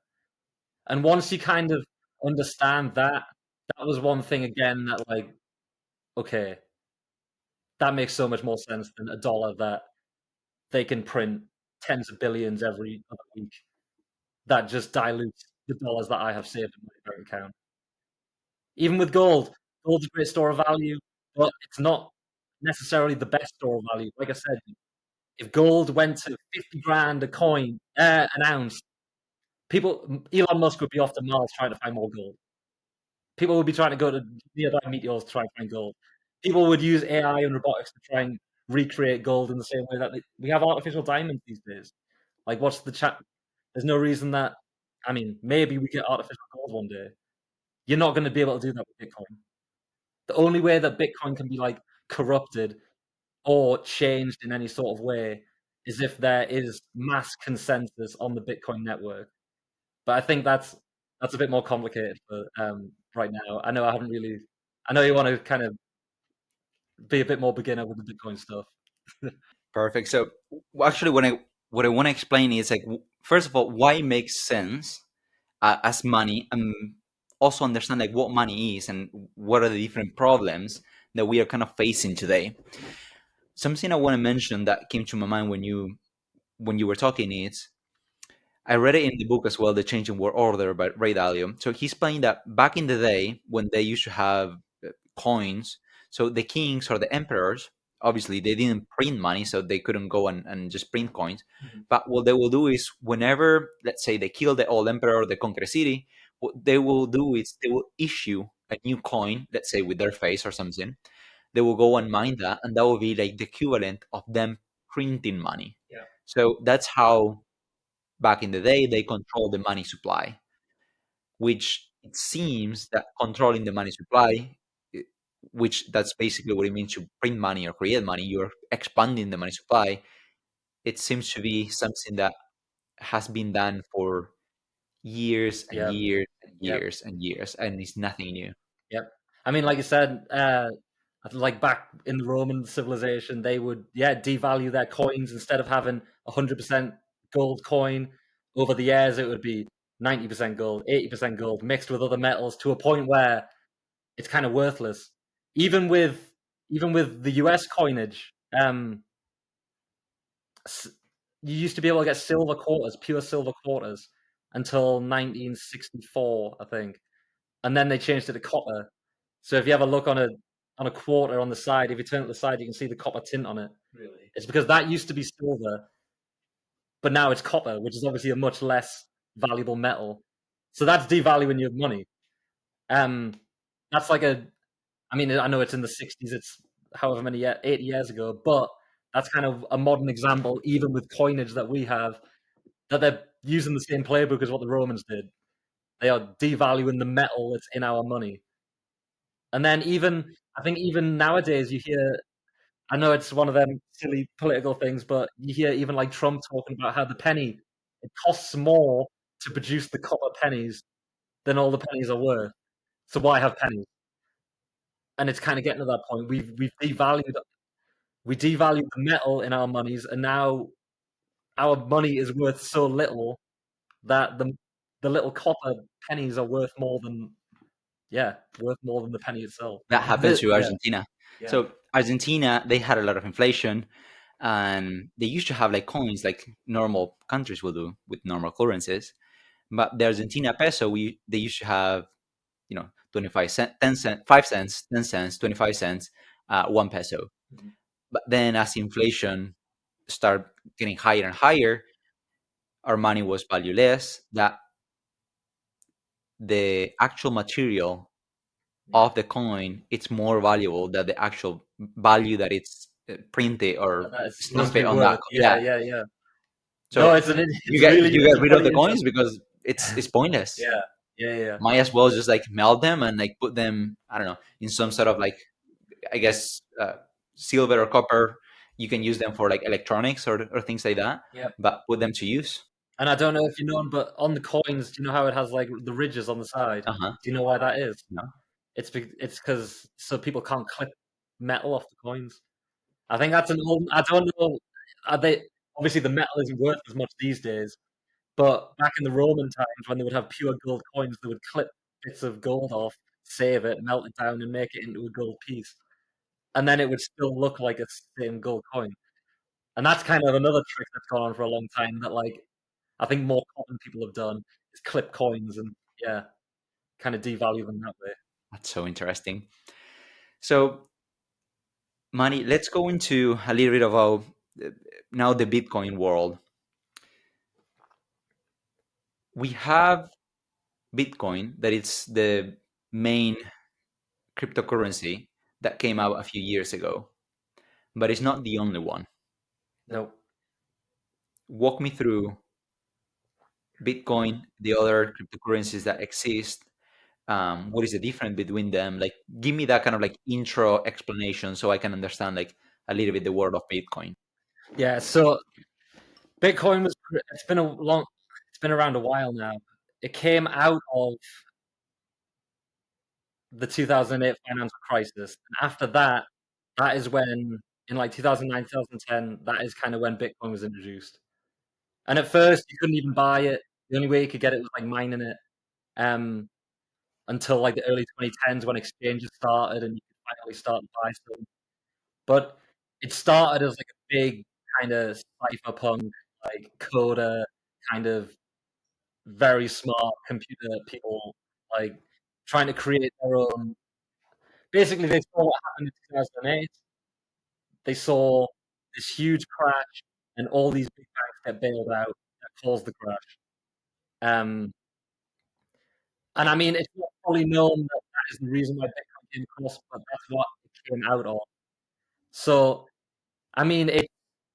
And once you kind of understand that, that was one thing again that, like, okay, that makes so much more sense than a dollar that they can print tens of billions every other week. That just dilutes the dollars that I have saved in my bank account. Even with gold, gold's a great store of value, but it's not necessarily the best store of value. Like I said, If gold went to 50 grand a coin, an ounce, people, Elon Musk would be off to Mars trying to find more gold. People would be trying to go to nearby meteors to try and find gold. People would use AI and robotics to try and recreate gold in the same way that we have artificial diamonds these days. Like, what's the chat? There's no reason that. I mean, maybe we get artificial gold one day. You're not going to be able to do that with Bitcoin. The only way that Bitcoin can be like corrupted or changed in any sort of way is if there is mass consensus on the Bitcoin network. But I think that's a bit more complicated for right now. I know I haven't really. I know you want to kind of be a bit more beginner with the Bitcoin stuff. Perfect. So actually, what I want to explain is like, first of all, why it makes sense as money, and also understand like what money is and what are the different problems that we are kind of facing today. Something I want to mention that came to my mind when you were talking is I read it in the book as well, The Changing World Order by Ray Dalio. So he's saying that back in the day when they used to have coins, so the kings or the emperors, obviously they didn't print money, so they couldn't go and just print coins. Mhm. But what they will do is whenever, let's say, they kill the old emperor or they conquer a city, what they will do is they will issue a new coin, let's say with their face or something. They will go and mine that, and that will be like the equivalent of them printing money. Yeah. So that's how back in the day they controlled the money supply, which it seems that controlling the money supply, i- which that's basically what it means to print money or create money, you're expanding the money supply. It seems to be something that has been done for years and Yep. years and Yep. years and years, and it's nothing new. Yep. I mean, like you said, like back in the Roman civilization, they would devalue their coins instead of having 100% gold coin. Over the years, it would be 90% gold, 80% gold, mixed with other metals to a point where it's kind of worthless. Even with even with the US coinage, you used to be able to get silver quarters, pure silver quarters, until 1964, I think, and then they changed it to copper. So if you have a look on a quarter on the side, if you turn it to the side, you can see the copper tint on it. Really? It's because that used to be silver, but now it's copper, which is obviously a much less valuable metal. So that's devaluing your money. Um, that's like a. I mean, I know it's in the 60s. It's however many 80 years ago, but that's kind of a modern example, even with coinage that we have, that they're using the same playbook as what the Romans did. They are devaluing the metal that's in our money. And then I think even nowadays you hear, I know it's one of them silly political things, but you hear even like Trump talking about how the penny, it costs more to produce the copper pennies than all the pennies are worth. So why have pennies? And it's kind of getting to that point. We devalued the metal in our monies, and now our money is worth so little that the little copper pennies are worth more than worth more than the penny itself. That happened to Yeah, Argentina. yeah. So Argentina, they had a lot of inflation, and they used to have like coins like normal countries will do with normal currencies. But the Argentina peso, we they used to have 25 cent, 10 cent, 5 cents, 10 cents, 25 cents, 1 peso. Mhm. But then as inflation started getting higher and higher, our money was valueless. That the actual material Yeah. of the coin, it's more valuable than the actual value that it's printed or That is supposed to stamped be on that. worth. Yeah, Yeah. yeah, yeah. No, So it's really you it's get a rid of very the coins interesting. because it's pointless. Yeah, yeah, yeah, Might as well just like melt them and like put them, I don't know, in some sort of like, I guess, silver or copper. You can use them for like electronics or things like that, yeah. but put them to use. And I don't know if you know, but on the coins, do you know how it has like the ridges on the side? Uh huh. Do you know why that is? No. It's because so people can't clip metal off the coins. I think that's an old. I don't know. Are they obviously the metal isn't worth as much these days, but back in the Roman times when they would have pure gold coins, they would clip bits of gold off, save it, melt it down, and make it into a gold piece, and then it would still look like a same gold coin. And that's kind of another trick that's gone on for a long time that like I think more common people have done is clip coins and yeah, kind of devalue them that way. That's so interesting. So, Manny, let's go into a little bit about now the Bitcoin world. We have Bitcoin, that it's the main cryptocurrency that came out a few years ago, but it's not the only one. No. Walk me through Bitcoin, the other cryptocurrencies that exist. What is the difference between them? Like, give me that kind of like intro explanation so I can understand like a little bit the world of Bitcoin. Yeah. So Bitcoin was. It's been a long. It's been around a while now. It came out of the 2008 financial crisis, and after that, that is when in like 2009, 2010, that is kind of when Bitcoin was introduced. And at first, you couldn't even buy it. The only way you could get it was like mining it. Um, until like the early 2010s when exchanges started and you could finally start to buy some. But it started as like a big kind of cypherpunk, like coder, kind of very smart computer people, like trying to create their own. Basically, they saw what happened in 2008. They saw this huge crash, and all these big banks get bailed out. That caused the crash. Um, and I mean, it's not fully known that that is the reason why Bitcoin came across, but that's what it came out of. So, I mean,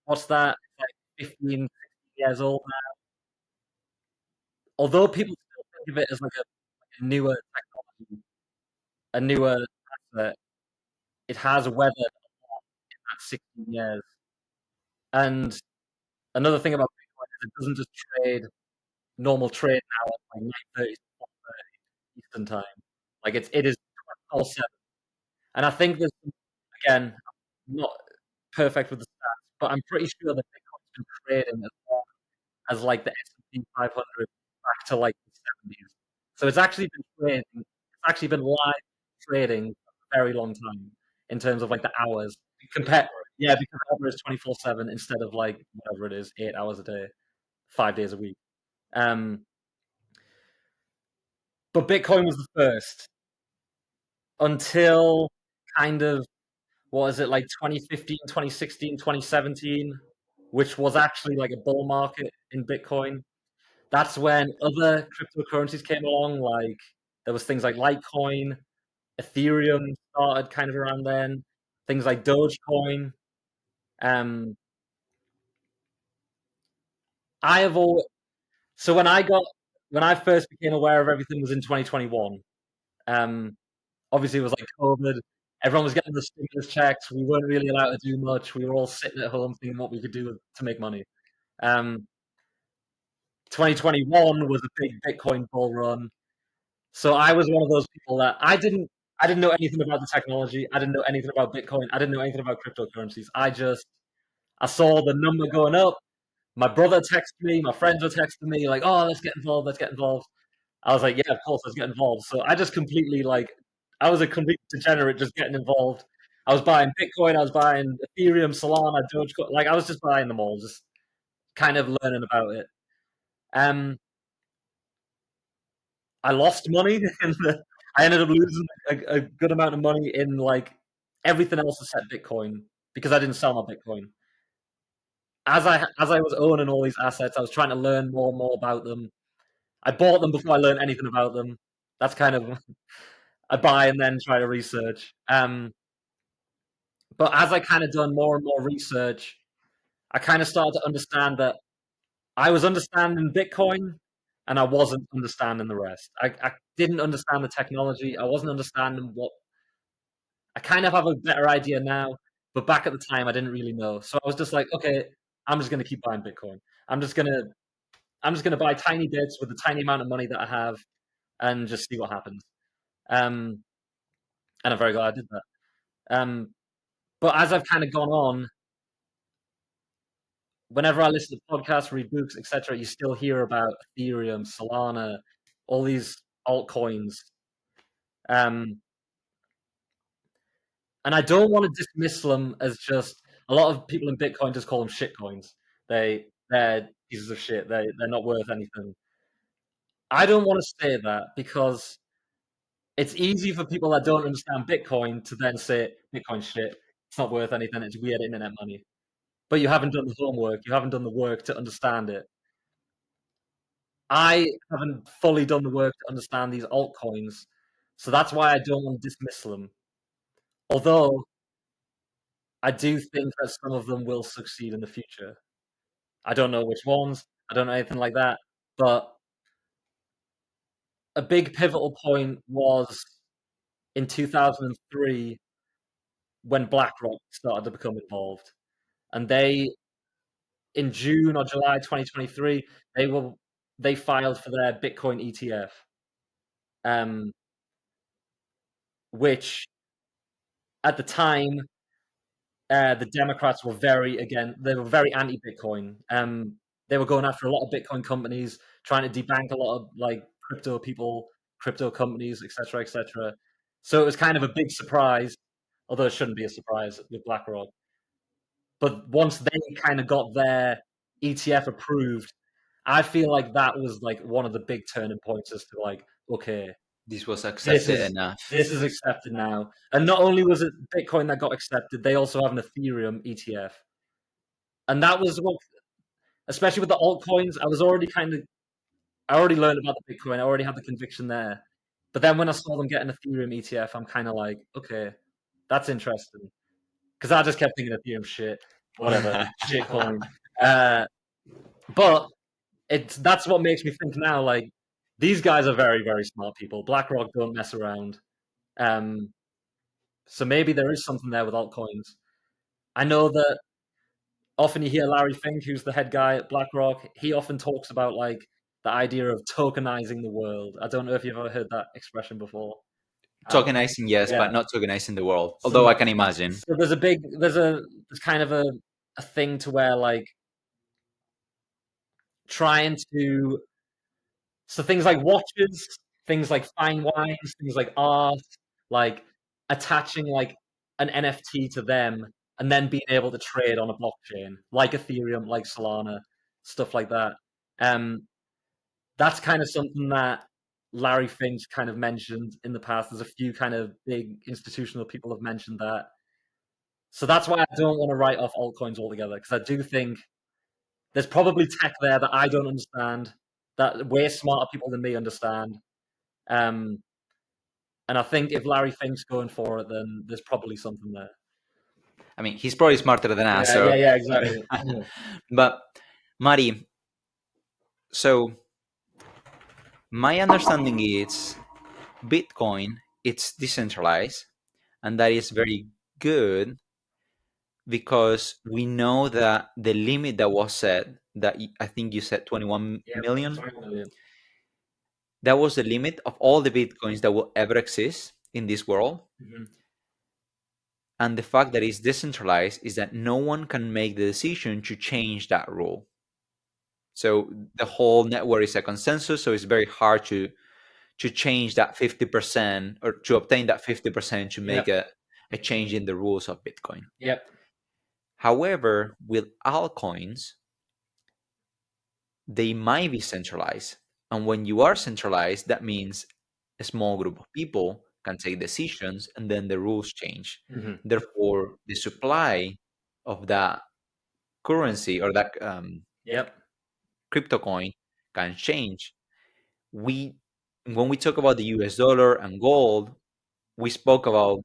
what's that? It's like 15, 16 years old now. Although people still think of it as like a newer technology, a newer asset, it has weathered that 16 years. And another thing about Bitcoin is it doesn't just trade normal trade now at like 9:30 to 4:30 Eastern time. Like it is 24/7. And I think there's again, I'm not perfect with the stats, but I'm pretty sure that Bitcoin's been trading as long as like the S&P 500 back to like the 70s. So it's actually been trading. It's actually been live trading for a very long time in terms of like the hours. Compare, yeah, because the is 24/7 instead of like whatever it is, 8 hours a day, 5 days a week. Um, but Bitcoin was the first until kind of what is it like 2015, 2016, 2017, which was actually like a bull market in Bitcoin. That's when other cryptocurrencies came along. Like there was things like Litecoin, Ethereum started kind of around then. Things like Dogecoin. Um, I have all so when I first became aware of everything was in 2021. Um, obviously it was like COVID. Everyone was getting the stimulus checks. We weren't really allowed to do much. We were all sitting at home thinking what we could do to make money. Um, 2021 was a big Bitcoin bull run. So I was one of those people that I didn't know anything about the technology. I didn't know anything about Bitcoin. I didn't know anything about cryptocurrencies. I saw the number going up. My brother texted me, my friends were texting me like, "Oh, let's get involved, let's get involved." I was like, "Yeah, of course, let's get involved." So I just completely like I was a complete degenerate just getting involved. I was buying Bitcoin, I was buying Ethereum, Solana, Dogecoin, like I was just buying them all, just kind of learning about it. Um, I lost money in I ended up losing a good amount of money in like everything else except Bitcoin because I didn't sell my Bitcoin. As I was owning all these assets, I was trying to learn more and more about them. I bought them before I learned anything about them. That's kind of I buy and then try to research. But as I kind of done more and more research, I kind of started to understand that I was understanding Bitcoin and I wasn't understanding the rest. I didn't understand the technology. I wasn't understanding what I kind of have a better idea now, but back at the time I didn't really know. So I was just like, okay, I'm just gonna keep buying Bitcoin. I'm just gonna I'm just gonna buy tiny bits with the tiny amount of money that I have and just see what happens. Um, and I'm very glad I did that. Um, but as I've kind of gone on, whenever I listen to podcasts, read books, etc., you still hear about Ethereum, Solana, all these altcoins. Um, and I don't want to dismiss them as just a lot of people in Bitcoin just call them shit coins. They're pieces of shit. They're not worth anything. I don't want to say that because it's easy for people that don't understand Bitcoin to then say Bitcoin shit. It's not worth anything. It's weird internet money. but you haven't done the homework. You haven't done the work to understand it. I haven't fully done the work to understand these altcoins, so that's why I don't want to dismiss them. Although I do think that some of them will succeed in the future. I don't know which ones. I don't know anything like that. But a big pivotal point was in 2003 when BlackRock started to become involved. And they, in June or July 2023, they filed for their Bitcoin ETF, um, which at the time the Democrats were they were very anti-Bitcoin. They were going after a lot of Bitcoin companies, trying to debank a lot of like crypto people, crypto companies, etc., etc. So it was kind of a big surprise, although it shouldn't be a surprise with BlackRock. But once they kind of got their ETF approved, I feel like that was like one of the big turning points as to like, okay, This was this accepted is enough. this is accepted now. And not only was it Bitcoin that got accepted, they also have an Ethereum ETF. And that was what, especially with the altcoins, I already learned about the Bitcoin. I already had the conviction there. But then when I saw them get an Ethereum ETF, I'm kind of like, okay, that's interesting. Because I just kept thinking Ethereum shit, whatever, shit coin. Uh, but that's what makes me think now. Like these guys are very very smart people. BlackRock don't mess around. Um, so maybe there is something there with altcoins. I know that often you hear Larry Fink, who's the head guy at BlackRock. He often talks about like the idea of tokenizing the world. I don't know if you've ever heard that expression before. Tokenizing, yes, Yeah. but not tokenizing the world. Although So, I can imagine. so there's kind of a thing to where like trying to so things like watches, things like fine wines, things like art, like attaching like an NFT to them and then being able to trade on a blockchain, like Ethereum, like Solana, stuff like that. Um, that's kind of something that Larry Fink's kind of mentioned in the past. There's a few kind of big institutional people have mentioned that. So that's why I don't want to write off altcoins altogether, because I do think there's probably tech there that I don't understand, that way smarter people than me understand. Um, and I think if Larry Fink's going for it, then there's probably something there. I mean, he's probably smarter than us. Yeah, So, yeah, yeah, exactly. Yeah. but Mari, so my understanding is Bitcoin, it's decentralized, and that is very good because we know that the limit that was set, that I think you said 21 Yeah, million, 20 million. that was the limit of all the Bitcoins that will ever exist in this world. Mhm. And the fact that it's decentralized is that no one can make the decision to change that rule. So the whole network is a consensus, so it's very hard to change that 50% or to obtain that 50% to make Yep, a change in the rules of Bitcoin. yep. However, with altcoins, they might be centralized. And when you are centralized, that means a small group of people can take decisions and then the rules change. Mhm. Therefore, the supply of that currency or that Yep. crypto coin can change. We, when we talk about the US dollar and gold, we spoke about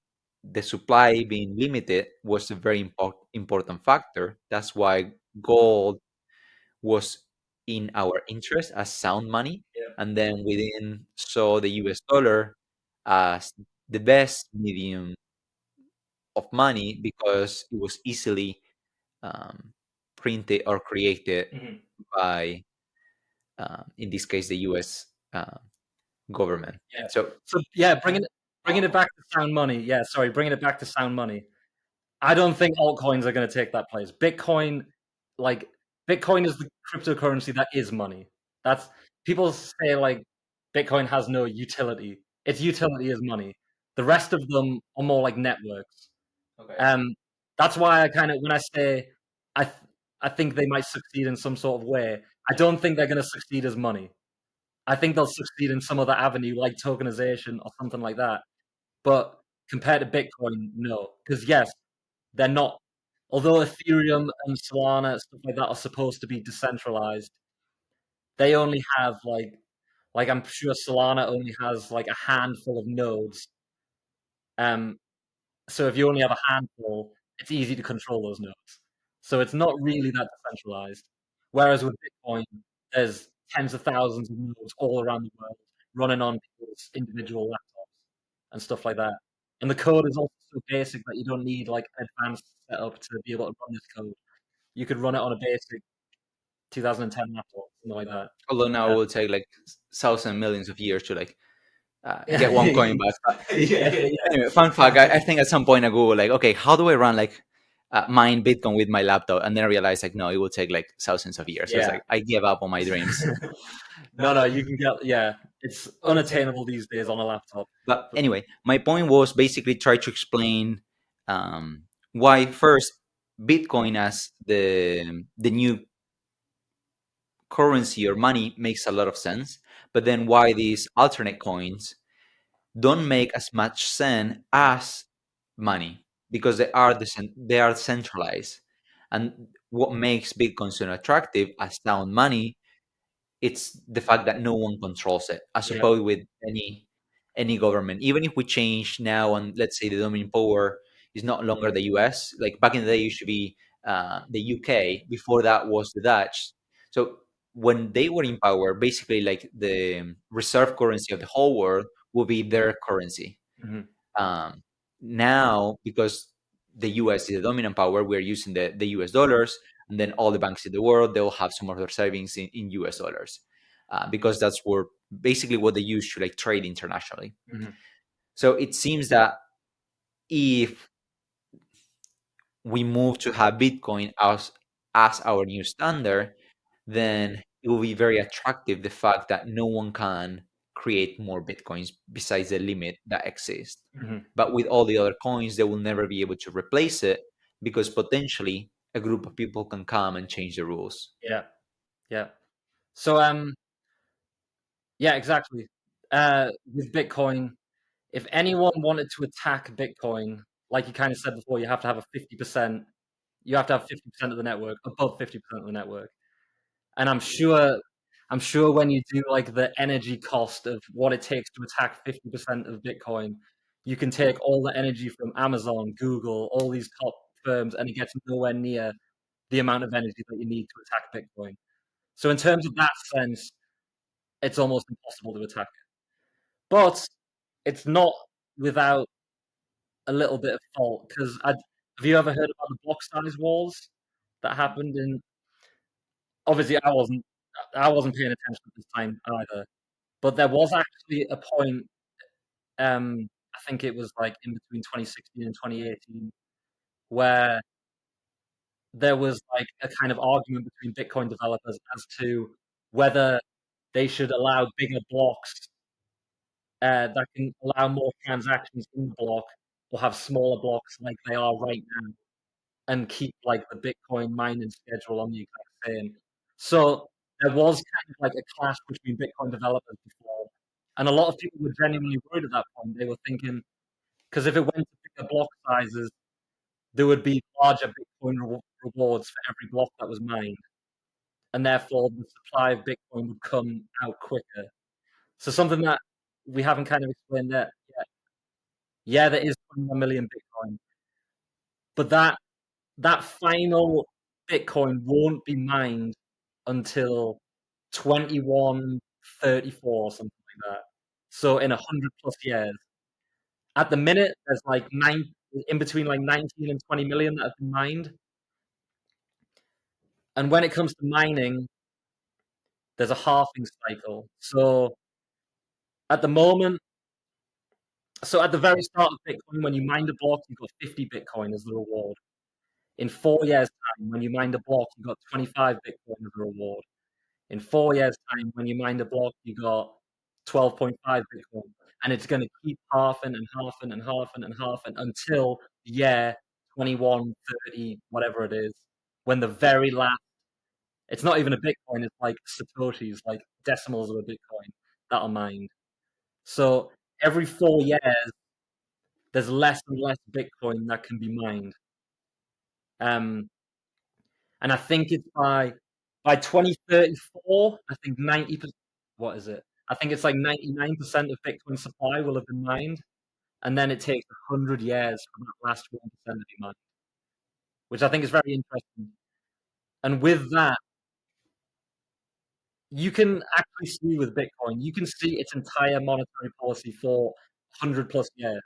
the supply being limited was a very important factor. That's why gold was in our interest as sound money. Yep. And then we then saw the US dollar as the best medium of money because it was easily um, printed or created Mhm. by, in this case, the US government. Yeah. So So yeah, bringing it back to sound money. Yeah, sorry, bringing it back to sound money. I don't think altcoins are going to take that place. Like Bitcoin is the cryptocurrency that is money. That's people say like Bitcoin has no utility. Its utility is money. The rest of them are more like networks. okay. Um, that's why I kind of when I say I th- I think they might succeed in some sort of way. I don't think they're going to succeed as money. I think they'll succeed in some other avenue like tokenization or something like that. But compared to Bitcoin, no, because yes, they're not although Ethereum and Solana stuff like that are supposed to be decentralized, they only have like I'm sure Solana only has like a handful of nodes. Um, so if you only have a handful, it's easy to control those nodes. So it's not really that decentralized. Whereas with Bitcoin, there's tens of thousands of nodes all around the world running on people's individual laptops and stuff like that. And the code is also so basic that you don't need like an advanced setup to be able to run this code. You could run it on a basic 2010 laptop, something like that. Although now it Uh, will take like thousand millions of years to like yeah, get one coin back. But yeah, anyway, fun fact: I think at some point I go like, okay, how do I run like mine Bitcoin with my laptop? And then I realized like, no, it will take like thousands of years. So it's yeah. like I gave up on my dreams. No, no, you can get, yeah, it's unattainable these days on a laptop. But But anyway, my point was basically try to explain um, why first Bitcoin as the new currency or money makes a lot of sense, but then why these alternate coins don't make as much sense as money because they are centralized. And what makes Bitcoin so attractive as sound money, it's the fact that no one controls it, as yeah, opposed with any government. Even if we change now and let's say the dominant power is not longer the US, like back in the day it used to be the UK, before that was the Dutch. So when they were in power, basically like the reserve currency of the whole world will be their currency. mhm, um, Now, because the US is the dominant power, we're using the US dollars, and then all the banks in the world, they'll have some of their savings in US dollars, because that's where basically what they use to like trade internationally. mhm, So it seems that if we move to have Bitcoin as our new standard, then it will be very attractive the fact that no one can create more Bitcoins besides the limit that exists. mhm. But with all the other coins, they will never be able to replace it because potentially a group of people can come and change the rules. Yeah, yeah. So, yeah, exactly. With Bitcoin, if anyone wanted to attack Bitcoin, like you kind of said before, you have to have a 50%, you have to have 50% of the network, above 50% of the network. And I'm sure when you do like the energy cost of what it takes to attack 50% of Bitcoin, you can take all the energy from Amazon, Google, all these top firms, and it gets nowhere near the amount of energy that you need to attack Bitcoin. So in terms of that sense, it's almost impossible to attack it. But it's not without a little bit of fault because have you ever heard about the block size wars that happened in? Obviously, I wasn't paying attention at this time either. But there was actually a point, I think it was like in between 2016 and 2018, where there was like a kind of argument between Bitcoin developers as to whether they should allow bigger blocks that can allow more transactions in the block, or have smaller blocks like they are right now, and keep like the Bitcoin mining schedule on the exact same. So there was kind of like a clash between Bitcoin developers before, and a lot of people were genuinely worried at that point. They were thinking, because if it went to bigger block sizes, there would be larger Bitcoin rewards for every block that was mined, and therefore the supply of Bitcoin would come out quicker. So something that we haven't kind of explained there yet. Yeah, there is 21 million Bitcoin, but that final Bitcoin won't be mined until 2134 or something like that. So in 100 plus years. At the minute, there's like in between like 19 and 20 million that have been mined. And when it comes to mining, there's a halving cycle. So at the moment, so at the very start of Bitcoin, when you mined a block, you got 50 Bitcoin as the reward. In 4 years' time, when you mined a block, you got 25 Bitcoin as a reward. In 4 years' time, when you mined a block, you got 12.5 Bitcoin. And it's going to keep halving and halving and halving and halving until the year 2130, whatever it is, when the very last, it's not even a Bitcoin, it's like Satoshis, like decimals of a Bitcoin that are mined. So every 4 years, there's less and less Bitcoin that can be mined. Um, and I think it's by 2034, I think 90%. What is it? I think it's like 99% of Bitcoin supply will have been mined, and then it takes 100 years for that last 1% to be mined, which I think is very interesting. And with that, you can actually see with Bitcoin, you can see its entire monetary policy for 100 plus years.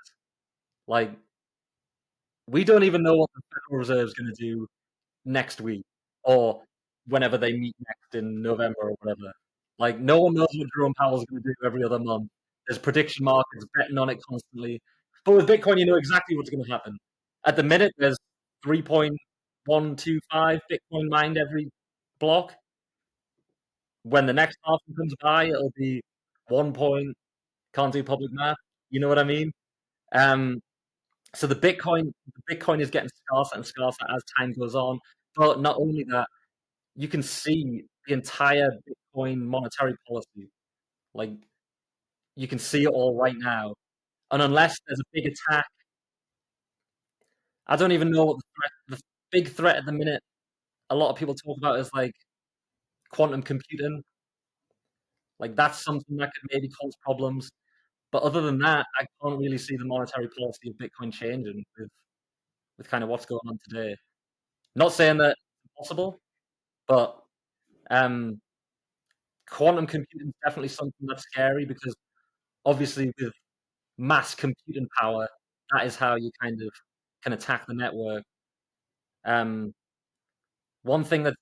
Like, we don't even know what the Federal Reserve is going to do next week or whenever they meet next in November or whatever. Like, no one knows what Jerome Powell is going to do every other month. There's prediction markets betting on it constantly. But with Bitcoin, you know exactly what's going to happen. At the minute, there's 3.125 Bitcoin mined every block. When the next half comes by, it'll be 1 point, can't do public math. You know what I mean? Um, so the Bitcoin is getting scarcer and scarcer as time goes on. But not only that, you can see the entire Bitcoin monetary policy. Like, you can see it all right now. And unless there's a big attack, I don't even know what the big threat at the minute a lot of people talk about is like quantum computing. Like, that's something that could maybe cause problems. But other than that, I can't really see the monetary policy of Bitcoin changing with kind of what's going on today. Not saying that it's impossible, but um, quantum computing is definitely something that's scary because obviously with mass computing power, that is how you kind of can attack the network. Um, one thing that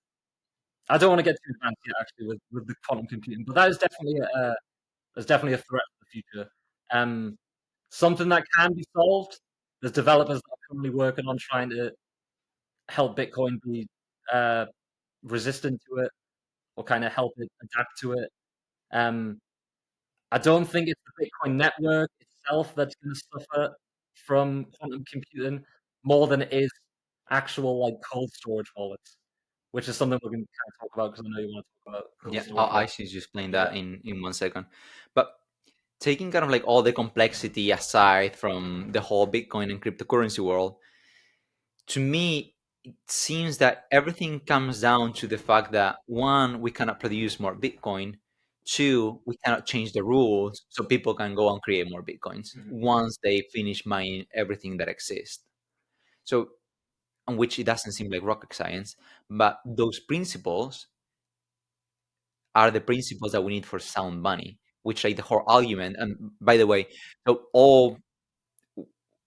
I don't want to get too advanced yet, actually, with the quantum computing, but that is definitely there's definitely a threat for the future. Um, something that can be solved. There's developers that are currently working on trying to help Bitcoin be uh, resistant to it or kind of help it adapt to it. Um, I don't think it's the Bitcoin network itself that's going to suffer from quantum computing more than it is actual like cold storage wallets, which is something we're going to kind of talk about because I know you want to talk about cold Yeah, storage I wallets. should just explain Yeah, that in 1 second. But taking kind of like all the complexity aside from the whole Bitcoin and cryptocurrency world, to me, it seems that everything comes down to the fact that one, we cannot produce more Bitcoin. Two, we cannot change the rules so people can go and create more Bitcoins hmm once they finish mining everything that exists. So, on which it doesn't seem like rocket science, but those principles are the principles that we need for sound money, which like the whole argument. And by the way, so all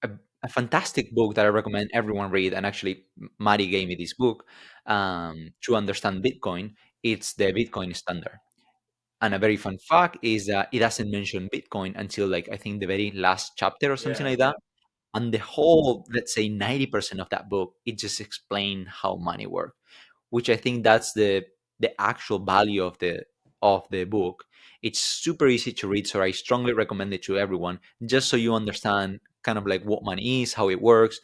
a, a fantastic book that I recommend everyone read, and actually Mari gave me this book to understand Bitcoin. It's the Bitcoin Standard. And a very fun fact is that it doesn't mention Bitcoin until like I think the very last chapter or something yeah, like that. And the whole, let's say 90% of that book, it just explains how money works, which I think that's the actual value of the book. It's super easy to read, so I strongly recommend it to everyone, just so you understand kind of like what money is, how it works,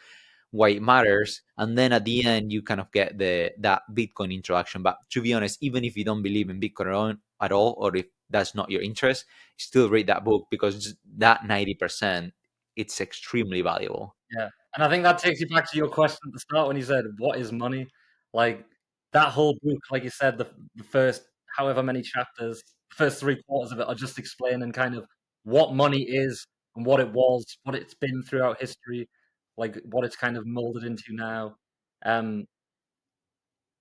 why it matters, and then at the end you kind of get the that Bitcoin introduction. But to be honest, even if you don't believe in Bitcoin at all, or if that's not your interest, still read that book because that 90%, it's extremely valuable. yeah. And I think that takes you back to your question at the start when you said, "What is money?" Like that whole book, like you said, the first however many chapters, the first three quarters of it are just explaining kind of what money is and what it was, what it's been throughout history, like what it's kind of molded into now. Um,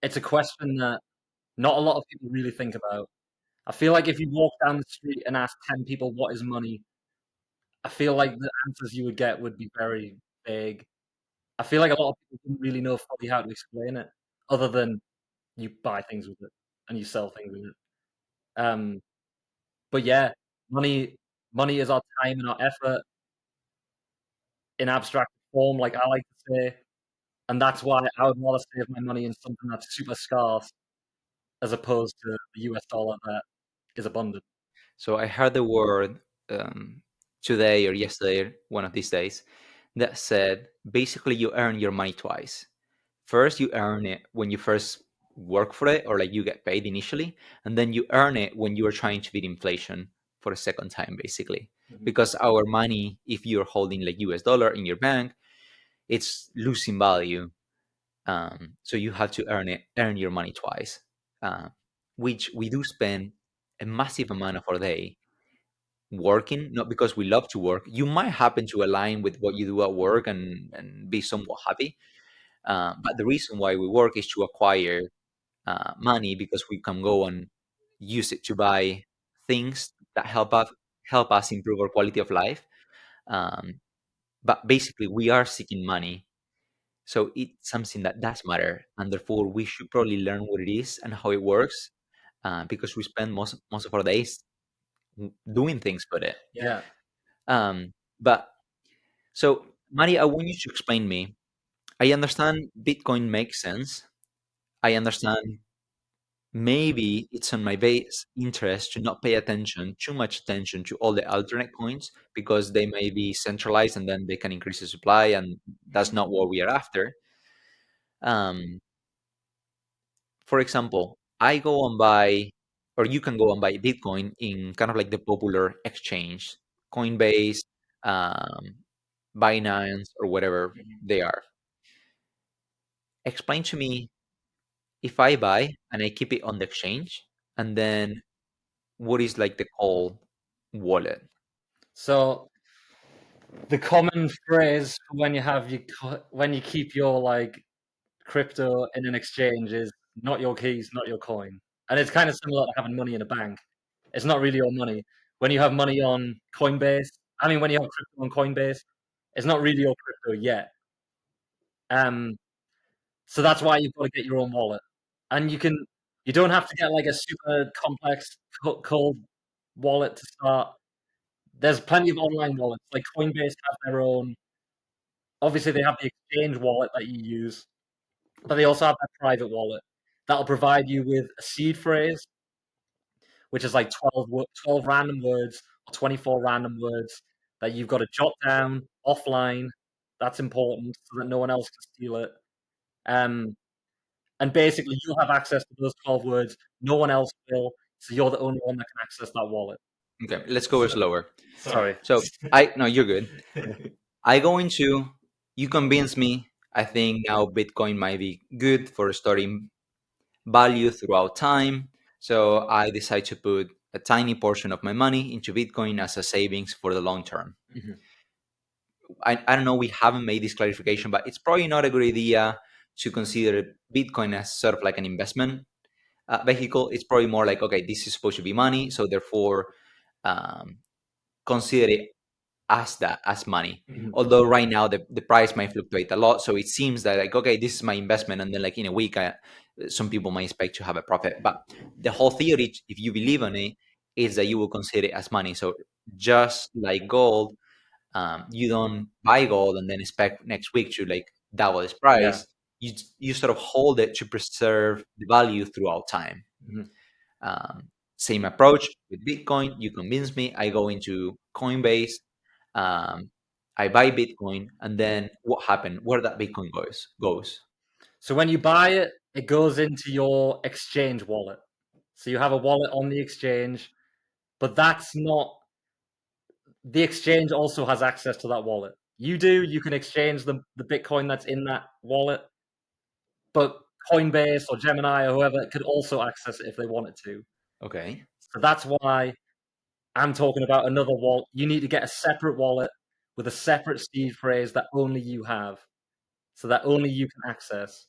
it's a question that not a lot of people really think about. I feel like if you walk down the street and ask 10 people what is money, I feel like the answers you would get would be very vague. I feel like a lot of people don't really know fully how to explain it, other than you buy things with it and you sell things with it. Um, but yeah, money money is our time and our effort in abstract form, like I like to say, and that's why I would rather save my money in something that's super scarce as opposed to the US dollar that is abundant. So I heard the word today or yesterday, one of these days, that said basically you earn your money twice. First, you earn it when you first work for it, or like you get paid initially, and then you earn it when you are trying to beat inflation for a second time, basically. Mhm. Because our money, if you're holding like US dollar in your bank, it's losing value So you have to earn your money twice, uh, which we do spend a massive amount of our day working, not because we love to work. You might happen to align with what you do at work and be somewhat happy. But the reason why we work is to acquire money because we can go and use it to buy things that help us improve our quality of life. Um, but basically, we are seeking money, so it's something that does matter, and therefore we should probably learn what it is and how it works, because we spend most of our days doing things with it. Yeah. But so, Mari, I want you to explain me. I understand Bitcoin makes sense. I understand maybe it's on my base interest to not pay attention, too much attention to all the alternate coins because they may be centralized and then they can increase the supply, and that's not what we are after. Um, for example, I go and buy, or you can go and buy Bitcoin in kind of like the popular exchange, Coinbase, um, Binance, or whatever they are. Explain to me, if I buy and I keep it on the exchange, and then what is like the call wallet? So the common phrase for when you have when you keep your like crypto in an exchange is not your keys, not your coin. And it's kind of similar to having money in a bank. It's not really your money. When you have money on Coinbase, I mean, when you have crypto on Coinbase, it's not really your crypto yet. Um, so that's why you've got to get your own wallet. And you don't have to get like a super complex cold wallet to start. There's plenty of online wallets. Like Coinbase have their own. Obviously, they have the exchange wallet that you use, but they also have their private wallet that'll provide you with a seed phrase, which is like 12 random words or 24 random words that you've got to jot down offline. That's important so that no one else can steal it. Um, and basically, you'll have access to those 12 words. No one else will. So you're the only one that can access that wallet. Okay, let's go slower. Sorry. So no, you're good. I go into, you convince me. I think now Bitcoin might be good for storing value throughout time. So I decide to put a tiny portion of my money into Bitcoin as a savings for the long term. Mhm. I don't know, we haven't made this clarification, but it's probably not a good idea to consider Bitcoin as sort of like an investment vehicle. It's probably more like, okay, this is supposed to be money, so therefore um, consider it as that, as money. Mhm. Although right now the price might fluctuate a lot, so it seems that like, okay, this is my investment, and then like in a week some people might expect to have a profit. But the whole theory, if you believe in it, is that you will consider it as money. So just like gold, you don't buy gold and then expect next week to like double its Yeah. price. You sort of hold it to preserve the value throughout time. Mhm. um, Same approach with Bitcoin. You convince me. I go into Coinbase. um, I buy Bitcoin, and then what happened? Where that Bitcoin goes. So when you buy it, it goes into your exchange wallet. So you have a wallet on the exchange, but that's not the exchange also has access to that wallet. You do, you can exchange the Bitcoin that's in that wallet, but Coinbase or Gemini or whoever could also access it if they wanted to. Okay. So that's why I'm talking about another wallet. You need to get a separate wallet with a separate seed phrase that only you have, so that only you can access.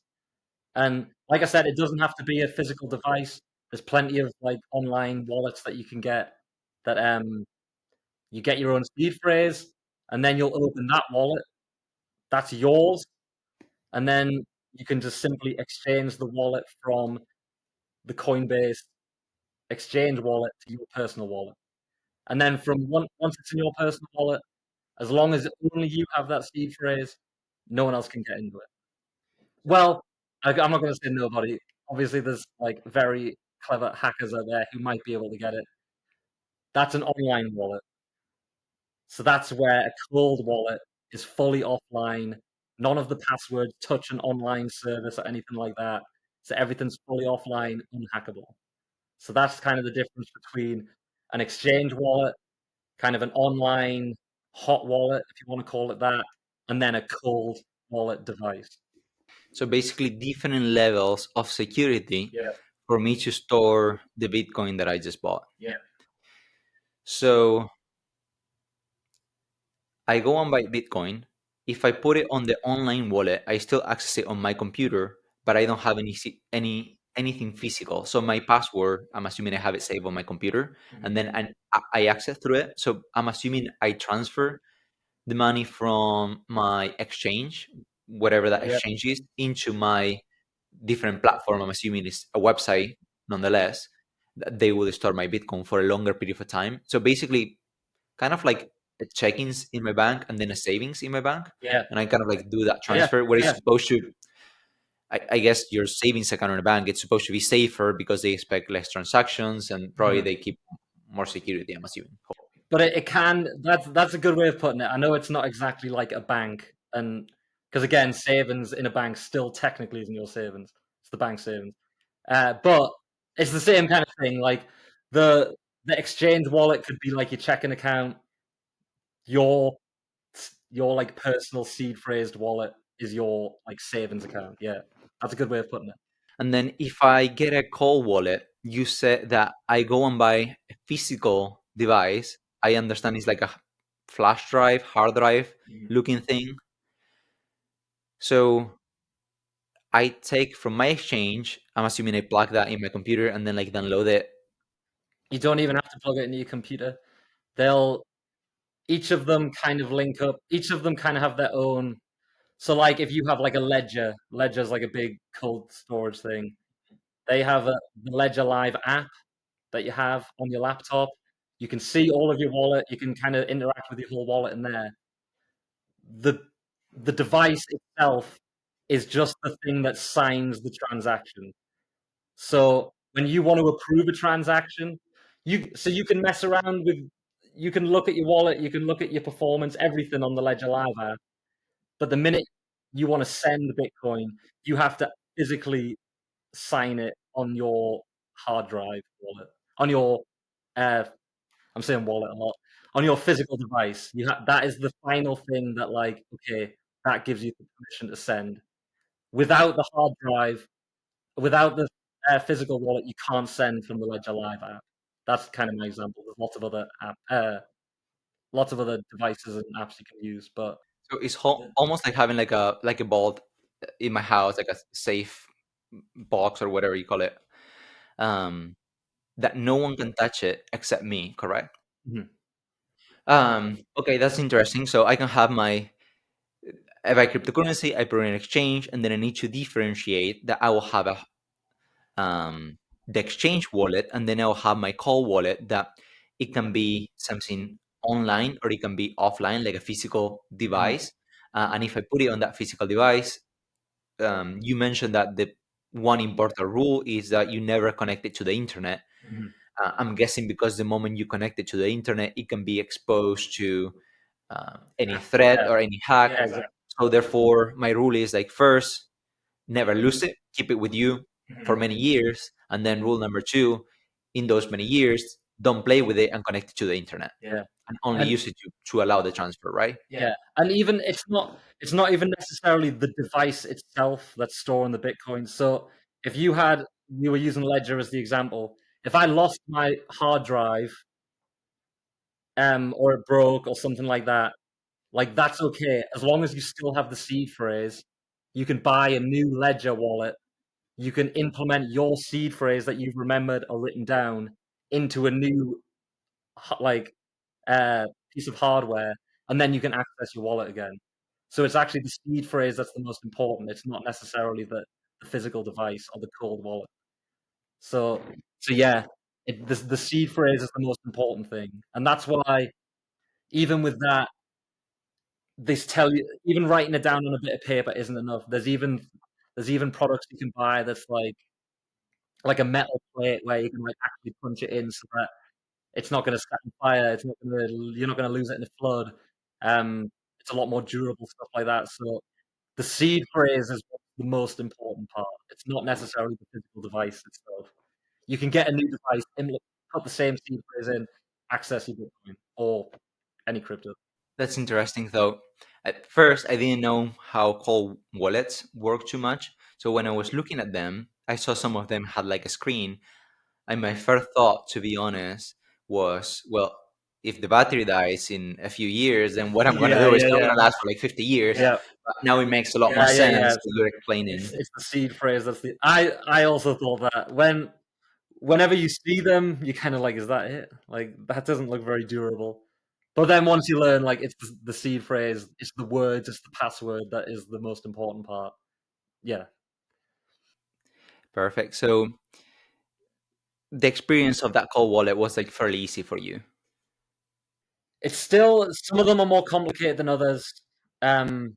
And like I said, it doesn't have to be a physical device. There's plenty of like online wallets that you can get that you get your own seed phrase, and then you'll open that wallet. That's yours, and then you can just simply exchange the wallet from the Coinbase exchange wallet to your personal wallet. And then once it's in your personal wallet, as long as only you have that seed phrase, no one else can get into it. Well, I'm not going to say nobody. Obviously, there's like very clever hackers out there who might be able to get it. That's an online wallet. So that's where a cold wallet is fully offline. None of the passwords touch an online service or anything like that. So everything's fully offline, unhackable. So that's kind of the difference between an exchange wallet, kind of an online hot wallet, if you want to call it that, and then a cold wallet device. So basically, different levels of security Yeah, for me to store the Bitcoin that I just bought. yeah, So I go and buy Bitcoin. If I put it on the online wallet, I still access it on my computer, but I don't have anything physical. So my password, I'm assuming I have it saved on my computer, and then I access through it. So I'm assuming I transfer the money from my exchange, whatever that yeah, exchange is, into my different platform. I'm assuming it's a website, nonetheless. That they will store my Bitcoin for a longer period of time. So basically, kind of like a checkings in my bank and then a savings in my bank, yeah, and I kind of like do that yeah, transfer where it's yeah. supposed to. I guess your savings account in a bank, it's supposed to be safer because they expect less transactions and probably Mhm. they keep more security. I'm assuming. But it can. That's a good way of putting it. I know it's not exactly like a bank, and because again, savings in a bank still technically isn't your savings. It's the bank savings. But it's the same kind of thing. Like the the exchange wallet could be like your checking account. Your your like personal seed phrased wallet is your like savings account. Yeah, that's a good way of putting it. And then if I get a cold wallet, you said that I go and buy a physical device. I understand it's like a flash drive, hard drive looking thing. So I take from my exchange, I'm assuming I plug that in my computer and then like download it. You don't even have to plug it into your computer. They'll each of them kind of link up. Each of them kind of have their own. So, like, if you have like a Ledger, Ledger's like a big cold storage thing. They have the Ledger Live app that you have on your laptop. You can see all of your wallet. You can kind of interact with your whole wallet in there. The the device itself is just the thing that signs the transaction. So when you want to approve a transaction, you can mess around with you can look at your wallet, you can look at your performance, everything on the Ledger Live app. But the minute you want to send Bitcoin, you have to physically sign it on your hard drive wallet, on your uh, I'm saying wallet a lot, on your physical device. That is the final thing that like okay, that gives you the permission to send. Without the hard drive, without the physical wallet, you can't send from the Ledger Live app. That's kind of my example. There's lots of other devices and apps you can use, but So it's almost like having like a vault in my house, like a safe box or whatever you call it, um, that no one can touch it except me. Correct? mhm, Okay, that's interesting. So I can have my if I cryptocurrency, I put it in exchange, and then I need to differentiate that I will have a the exchange wallet, and then I'll have my call wallet that it can be something online or it can be offline, like a physical mhm, device. And if I put it on that physical device, you mentioned that the one important rule is that you never connect it to the internet. mhm. I'm guessing because the moment you connect it to the internet, it can be exposed to any threat Yeah, or any hack. yeah, exactly. So therefore, my rule is like first, never lose it, keep it with you for Mhm. many years, and then rule number two, in those many years, don't play with it and connect it to the internet, Yeah, and only and use it to allow the transfer, right? yeah, and even it's not even necessarily the device itself that's storing the Bitcoin. So if you were using Ledger as the example, if I lost my hard drive, or it broke or something like that, like that's okay as long as you still have the seed phrase. You can buy a new Ledger wallet. You can implement your seed phrase that you've remembered or written down into a new like piece of hardware, and then you can access your wallet again. So it's actually the seed phrase that's the most important. It's not necessarily the physical device or the cold wallet. So yeah, the seed phrase is the most important thing, and that's why even with that, this tell you even writing it down on a bit of paper isn't enough. There's even products you can buy that's like a metal plate where you can like actually punch it in so that it's not going to set on fire. It's not going to you're not going to lose it in a flood. It's a lot more durable stuff like that. So the seed phrase is the most important part. It's not necessarily the physical device itself. You can get a new device, put the same seed phrase in, access your Bitcoin or any crypto. That's interesting, though. At first, I didn't know how cold wallets work too much. So when I was looking at them, I saw some of them had like a screen. And my first thought, to be honest, was, well, if the battery dies in a few years, then what I'm gonna Yeah, do is yeah, not yeah, gonna last for like 50 years. yeah, But now it makes a lot more yeah, yeah, yeah. sense that So you're explaining. it's the seed phrase. That's the I also thought that whenever you see them, you kind of like, is that it? Like that doesn't look very durable. But then once you learn, like it's the seed phrase, it's the words, it's the password that is the most important part. Yeah, Perfect. So the experience of that cold wallet was like fairly easy for you. it's still some of them are more complicated than others. Um,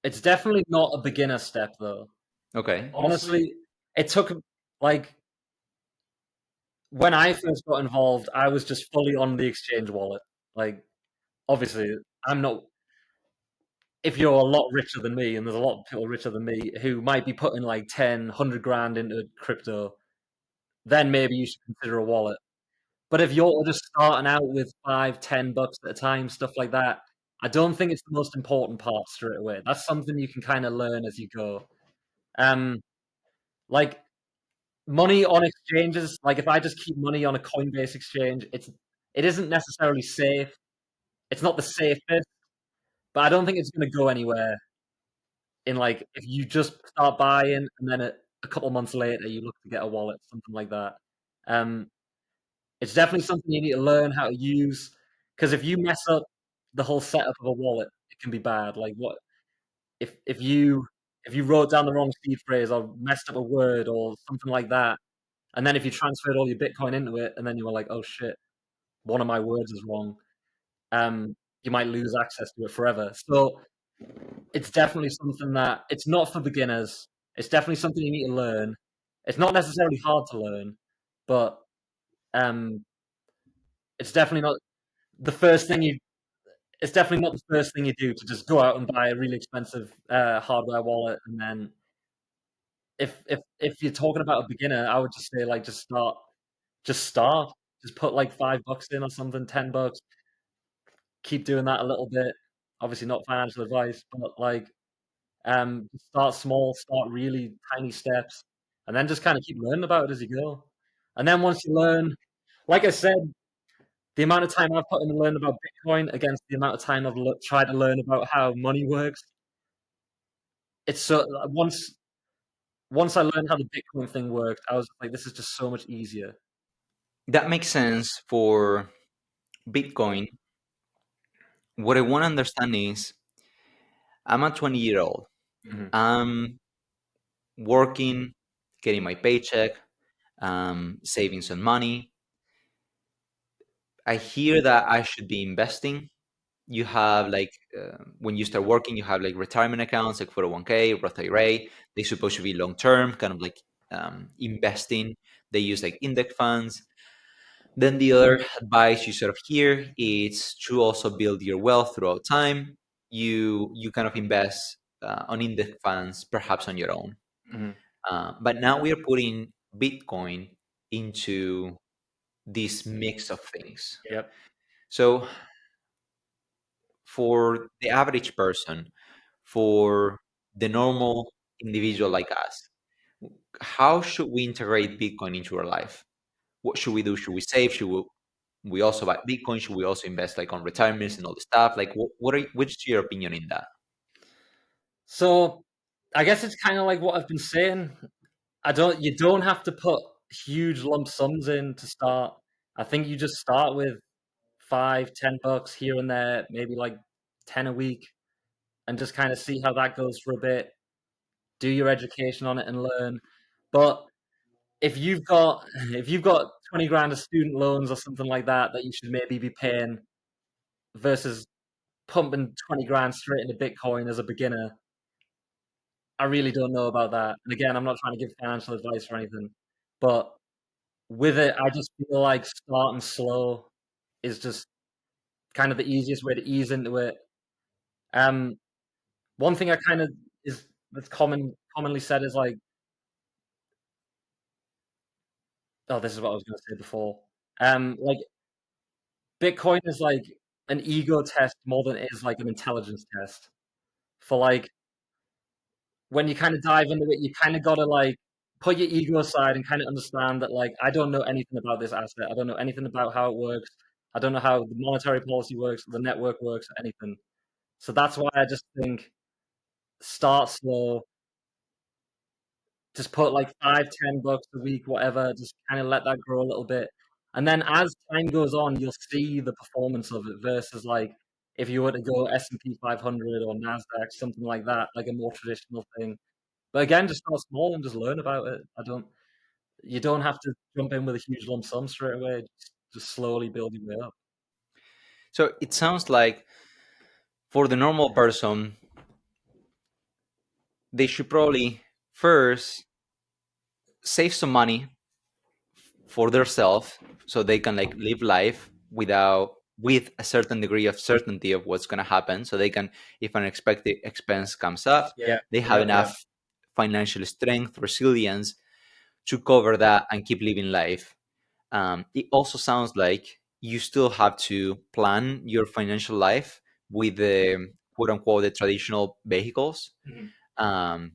it's definitely not a beginner step though. Okay. Honestly, it took like when I first got involved, I was just fully on the exchange wallet. Like obviously, I'm not if you're a lot richer than me, and there's a lot of people richer than me who might be putting like 10, 100 grand into crypto, then maybe you should consider a wallet. But if you're just starting out with 5, 10 bucks at a time, stuff like that, I don't think it's the most important part straight away. That's something you can kind of learn as you go. Um, like money on exchanges, like if I just keep money on a Coinbase exchange, it isn't necessarily safe. It's not the safest, but I don't think it's going to go anywhere in like if you just start buying and then a couple months later you look to get a wallet, something like that. Um, it's definitely something you need to learn how to use because if you mess up the whole setup of a wallet, it can be bad. Like what if you wrote down the wrong seed phrase or messed up a word or something like that, and then if you transferred all your Bitcoin into it and then you were like, oh shit, one of my words is wrong, you might lose access to it forever. So it's definitely something that it's not for beginners. It's definitely something you need to learn. It's not necessarily hard to learn, but um, it's definitely not the first thing you. It's definitely not the first thing you do to just go out and buy a really expensive hardware wallet, and then if you're talking about a beginner, I would just say like just start, just put like 5 bucks in or something, 10 bucks, keep doing that a little bit. Obviously, not financial advice, but like start small, start really tiny steps, and then just kind of keep learning about it as you go. And then once you learn, like I said, the amount of time I've put in to learn about Bitcoin against the amount of time I've tried to learn about how money works, it's so once I learned how the Bitcoin thing worked, I was like, this is just so much easier. That makes sense for Bitcoin. What I want to understand is I'm a 20-year-old. Hmm. I'm working, getting my paycheck, saving some money. I hear that I should be investing. You have like when you start working, you have like retirement accounts like 401k, Roth IRA. They're supposed to be long term, kind of like investing. They use like index funds. Then the other advice you sort of hear is to also build your wealth throughout time. You kind of invest on index funds, perhaps on your own. Hmm. But now we are putting Bitcoin into this mix of things. Yep. So for the average person, for the normal individual like us, how should we integrate Bitcoin into our life? What should we do? Should we save? Should we also buy Bitcoin? Should we also invest like on retirements and all the stuff? Like, what's your opinion in that? So I guess it's kind of like what I've been saying. You don't have to put huge lump sums in to start. I think you just start with 5, 10 bucks here and there, maybe like 10 a week, and just kind of see how that goes for a bit. Do your education on it and learn. But if you've got 20 grand of student loans or something like that that you should maybe be paying versus pumping 20 grand straight into Bitcoin as a beginner, I really don't know about that. And again, I'm not trying to give financial advice or anything, but with it, I just feel like starting slow is just kind of the easiest way to ease into it. Um, one thing I kind of is that's commonly said is like, oh, this is what I was going to say before. Like Bitcoin is like an ego test more than it is like an intelligence test. For like when you kind of dive into it, you kind of got to like put your ego aside and kind of understand that like I don't know anything about this asset. I don't know anything about how it works. I don't know how the monetary policy works, the network works, anything. So that's why I just think start slow. Just put like 5, $10 a week, whatever. Just kind of let that grow a little bit, and then as time goes on, you'll see the performance of it versus like if you were to go S&P 500 or Nasdaq, something like that, like a more traditional thing. But again, just start small and just learn about it. I don't. You don't have to jump in with a huge lump sum straight away. Just slowly build your way up. So it sounds like for the normal person, they should probably first save some money for themselves so they can like live life without with a certain degree of certainty of what's going to happen, so they can, if an unexpected expense comes up, Yeah, they have enough financial strength, resilience to cover that and keep living life. It also sounds like you still have to plan your financial life with the quote unquote the traditional vehicles. Um,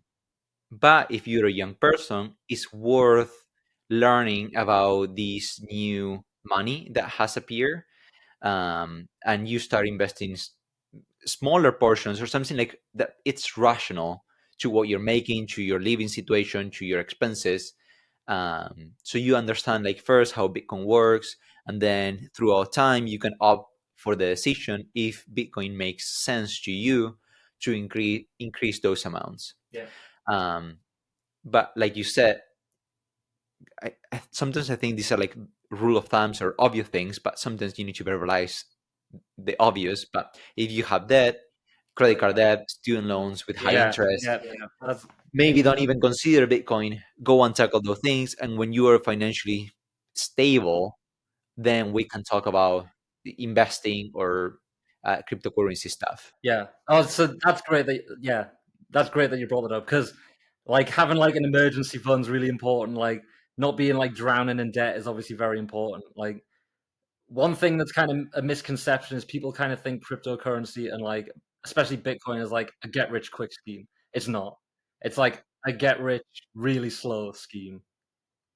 but if you're a young person, it's worth learning about this new money that has appeared, and you start investing smaller portions or something like that. It's rational to what you're making, to your living situation, to your expenses. So you understand like first how Bitcoin works, and then throughout time you can opt for the decision if Bitcoin makes sense to you to increase those amounts. Um, but like you said, sometimes I think these are like rule of thumbs or obvious things, but sometimes you need to verbalize the obvious. But if you have debt, credit card debt, student loans with high yeah, interest, yeah. That's maybe don't even consider Bitcoin. Go and tackle those things, and when you are financially stable, then we can talk about investing or cryptocurrency stuff. yeah. Oh, so that's great that that's great that you brought that up because like having like an emergency fund is really important. Like not being like drowning in debt is obviously very important. Like one thing that's kind of a misconception is people kind of think cryptocurrency and like especially Bitcoin is like a get rich quick scheme. It's not. It's like a get rich really slow scheme.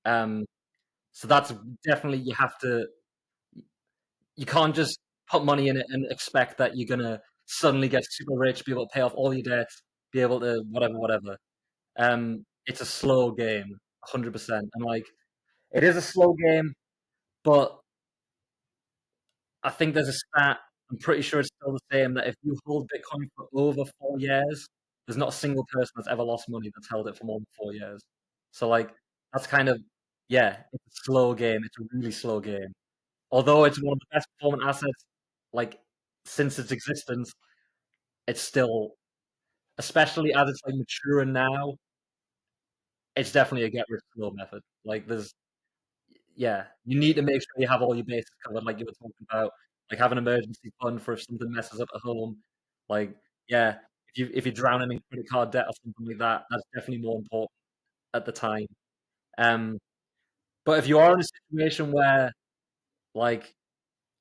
Um, so that's definitely you can't just put money in it and expect that you're gonna suddenly get super rich, be able to pay off all your debts, be able to whatever, whatever. It's a slow game, 100%. And like it is a slow game, but I think there's a stat. I'm pretty sure it's still the same that if you hold Bitcoin for over 4 years, there's not a single person that's ever lost money that's held it for more than 4 years. So like that's kind of yeah, it's a slow game. It's a really slow game. Although it's one of the best performing assets, like since its existence, it's still, especially as it's like maturing now, it's definitely a get rich slow method. Like there's, yeah, you need to make sure you have all your bases covered, like you were talking about, like have an emergency fund for if something messes up at home. Like, yeah, if you're drowning in credit card debt or something like that, that's definitely more important at the time. Um, but if you are in a situation where like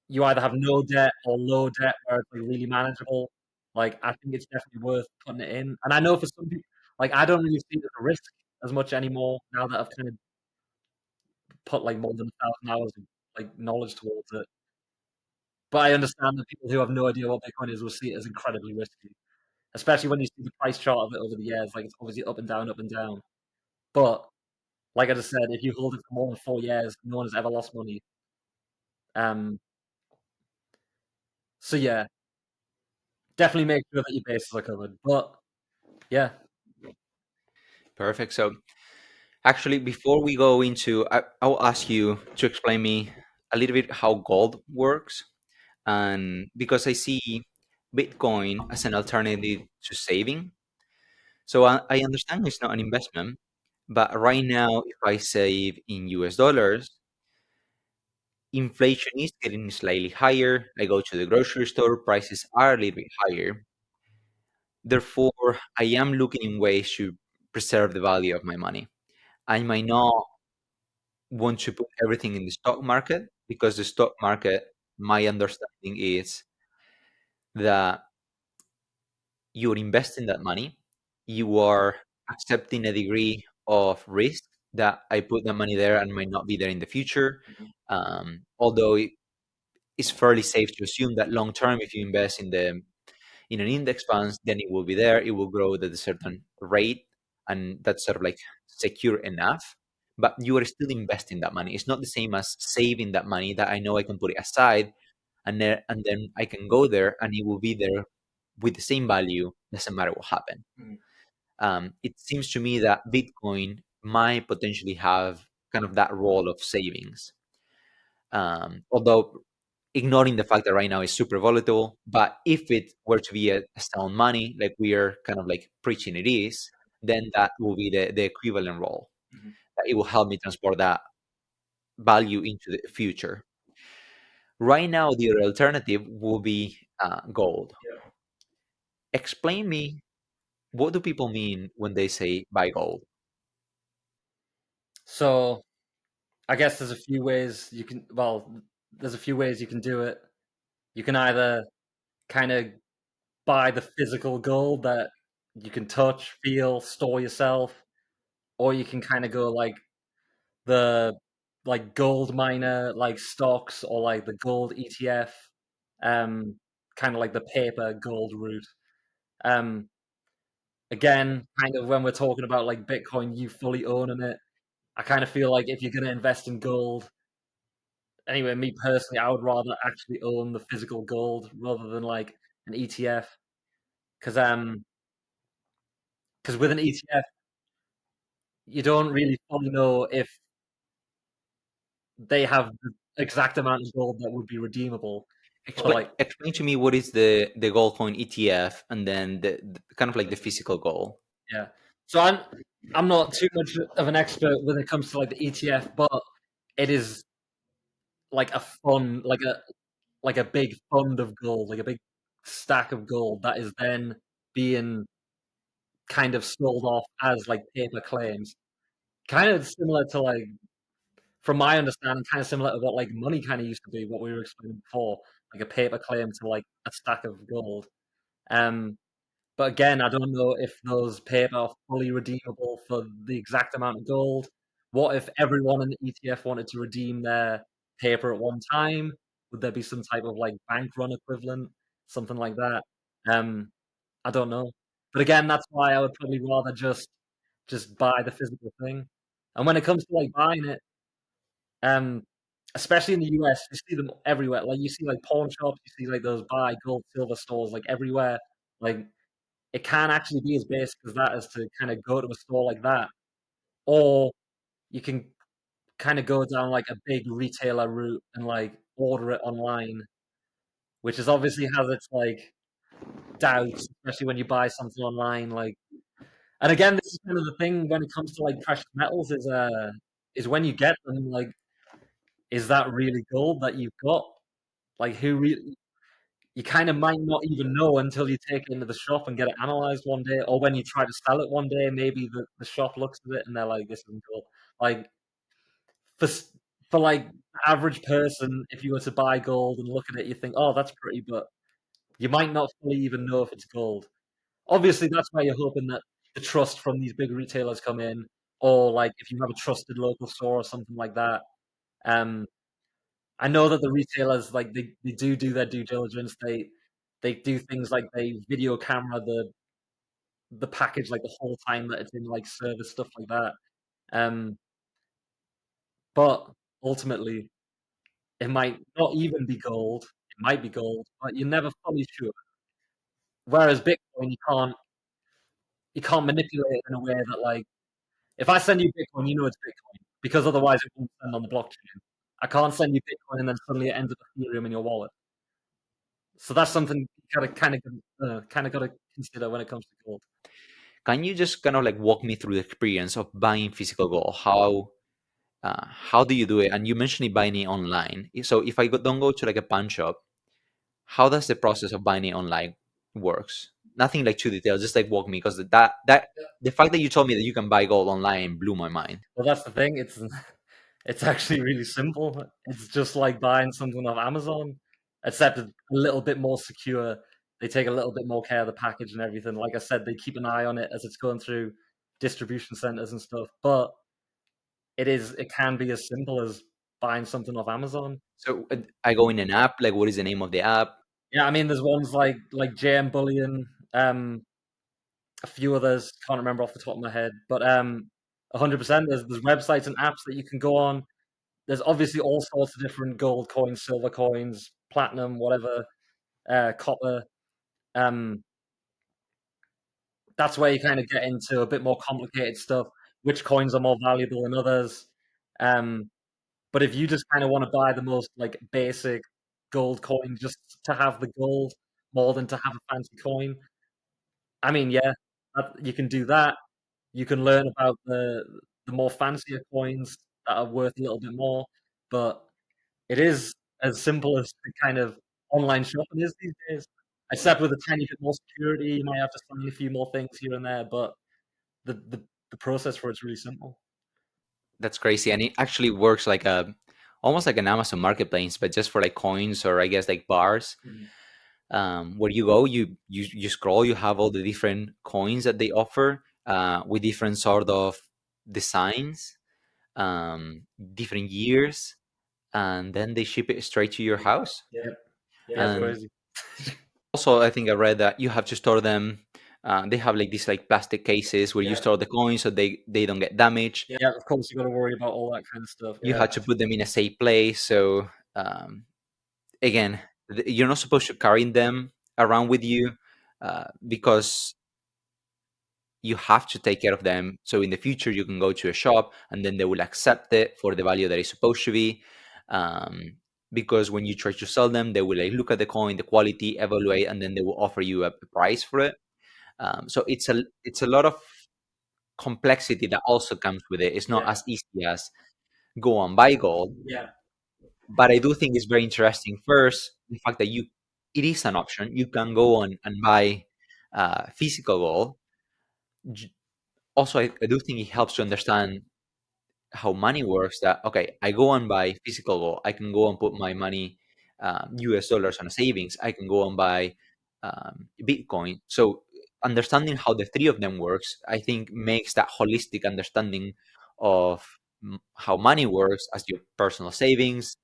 you either have no debt or low debt where it's like really manageable. Like I think it's definitely worth putting it in. And I know for some people, like I don't really see it as a risk as much anymore now that I've kind of put like more than 1,000 hours of like knowledge towards it. But I understand that people who have no idea what Bitcoin is will see it as incredibly risky, especially when you see the price chart of it over the years. Like it's obviously up and down, up and down. But like I just said, if you hold it for more than 4 years, no one has ever lost money. Um, so yeah, definitely make sure that your bases are covered. But yeah, Perfect. So actually, before we go into, I will ask you to explain me a little bit how gold works, and because I see Bitcoin as an alternative to saving. So I understand it's not an investment, but right now, if I save in US dollars, inflation is getting slightly higher. I go to the grocery store, prices are a little bit higher. Therefore, I am looking in ways to preserve the value of my money. I might not want to put everything in the stock market because the stock market, my understanding is, that you're investing that money, you are accepting a degree of risk that I put the money there and might not be there in the future. Although it's fairly safe to assume that long term, if you invest in an index funds, then it will be there. It will grow at a certain rate, and that's sort of like secure enough. But you are still investing that money. It's not the same as saving that money that I know I can put it aside, and then I can go there and it will be there with the same value, doesn't matter what happened. Mhm. It seems to me that Bitcoin might potentially have kind of that role of savings. Although ignoring the fact that right now it's super volatile, but if it were to be a sound money, like we are kind of like preaching it is, then that will be the equivalent role. Mhm. That it will help me transport that value into the future. Right now, the alternative will be gold. Yeah. Explain me, what do people mean when they say buy gold? So I guess there's a few ways you can. Well, there's a few ways you can do it. You can either kind of buy the physical gold that you can touch, feel, store yourself, or you can kind of go like the gold miner like stocks or like the gold ETF, um, kind of like the paper gold route. Um, Again, kind of when we're talking about like Bitcoin, you fully owning it. I kind of feel like if you're going to invest in gold, anyway, me personally, I would rather actually own the physical gold rather than like an ETF, because with an ETF, you don't really fully know if they have the exact amount of gold that would be redeemable. So Explain like, explain to me what is the gold coin ETF, and then the kind of like the physical gold. yeah. So I'm not too much of an expert when it comes to like the ETF, but it is like a fund, like a big fund of gold, like a big stack of gold that is then being kind of sold off as like paper claims. Kind of similar to like, from my understanding, kind of similar to what like money kind of used to be, what we were explaining before, like a paper claim to like a stack of gold. Um, But again, I don't know if those paper are fully redeemable for the exact amount of gold. What if everyone in the ETF wanted to redeem their paper at one time? Would there be some type of like bank run equivalent, something like that? Um, I don't know. But again, that's why I would probably rather just buy the physical thing. And when it comes to like buying it, um, especially in the US, you see them everywhere. Like you see like pawn shops, you see like those buy gold, silver stores like everywhere. Like it can actually be as basic as that, as to kind of go to a store like that, or you can kind of go down like a big retailer route and like order it online, which is obviously has its like doubts, especially when you buy something online. Like, and again, this is kind of the thing when it comes to like precious metals is when you get them, like, is that really gold that you've got? Like, who really? You kind of might not even know until you take it into the shop and get it analyzed one day, or when you try to sell it one day, maybe the shop looks at it and they're like, "This isn't gold." Like for for like average person, if you were to buy gold and look at it, you think, "Oh, that's pretty," but you might not fully even know if it's gold. Obviously, that's why you're hoping that the trust from these big retailers come in, or like if you have a trusted local store or something like that. Um, I know that the retailers, like, they do their due diligence. They do things like they video camera the package like the whole time that it's in like service, stuff like that. Um, but ultimately, it might not even be gold. It might be gold, but you're never fully sure. Whereas Bitcoin, you can't manipulate it in a way that, like, if I send you Bitcoin, you know it's Bitcoin, because otherwise it won't send on the blockchain. I can't send you Bitcoin and then suddenly it ends up Ethereum in your wallet. So that's something you gotta kind of gotta consider when it comes to gold. Can you just kind of like walk me through the experience of buying physical gold? How do you do it? And you mentioned it buying it online. So if I don't go to like a pawn shop, how does the process of buying it online works? Nothing like too detailed, just like walk me, because that the fact that you told me that you can buy gold online blew my mind. Well, that's the thing. It's actually really simple. It's just like buying something off Amazon, except it's a little bit more secure. They take a little bit more care of the package and everything. Like I said, they keep an eye on it as it's going through distribution centers and stuff. But it can be as simple as buying something off Amazon. So I go in an app. Like, what is the name of the app? Yeah, I mean, there's ones like JM Bullion, a few others, can't remember off the top of my head, but 100%. There's websites and apps that you can go on. There's obviously all sorts of different gold coins, silver coins, platinum, whatever, copper. Um, that's where you kind of get into a bit more complicated stuff. Which coins are more valuable than others? Um, but if you just kind of want to buy the most like basic gold coin just to have the gold more than to have a fancy coin, I mean, yeah, you can do that. You can learn about the more fancier coins that are worth a little bit more, but it is as simple as the kind of online shopping is these days. Except with a tiny bit more security, you might have to sign a few more things here and there, but the process for it's really simple. That's crazy, and it actually works like a almost like an Amazon Marketplace, but just for like coins or I guess like bars. Mhm. Where you go, you scroll, you have all the different coins that they offer with different sort of designs, different years, and then they ship it straight to your house. Yeah, yeah, it's And crazy. also, I think I read that you have to store them. They have like these like plastic cases where you Yeah, store the coins so they don't get damaged. yeah, of course, you gotta worry about all that kind of stuff, You yeah. have to put them in a safe place. So again, you're not supposed to carry them around with you because you have to take care of them. So in the future, you can go to a shop and then they will accept it for the value that it's supposed to be. Um, because when you try to sell them, they will like look at the coin, the quality, evaluate, and then they will offer you a price for it. So it's a lot of complexity that also comes with it. It's not Yeah, as easy as go and buy gold, yeah, but I do think it's very interesting. First, the fact that it is an option. You can go on and buy physical gold. J- Also, I do think it helps to understand how money works. That okay, I go and buy physical gold. I can go and put my money, US dollars on a savings. I can go and buy Bitcoin. So understanding how the three of them works, I think makes that holistic understanding of how money works as your personal savings.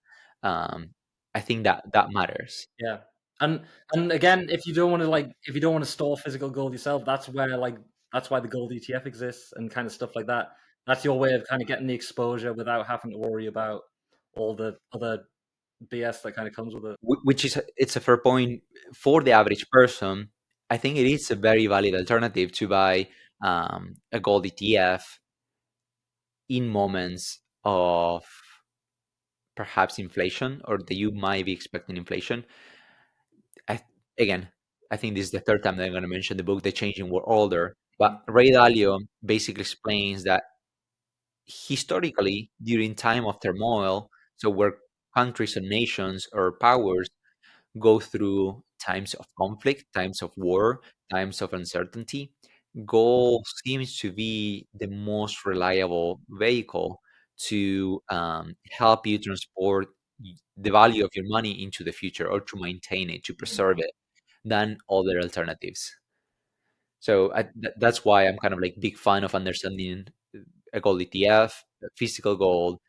Um, I think that that matters. yeah. And and again, if you don't wanna store physical gold yourself, that's why the gold ETF exists and kind of stuff like that. That's your way of kinda getting the exposure without having to worry about all the other BS that kinda comes with it. Which is it's a fair point for the average person. I think it is a very valid alternative to buy a gold ETF in moments of perhaps inflation or that you might be expecting inflation. I, again, I think this is the third time that I'm going to mention the book, The Changing World Order. But Ray Dalio basically explains that historically, during time of turmoil, so where countries and nations or powers go through times of conflict, times of war, times of uncertainty, gold seems to be the most reliable vehicle to help you transport the value of your money into the future or to maintain it, to preserve it, than other alternatives. So that's why I'm kind of like big fan of understanding a gold ETF, physical gold,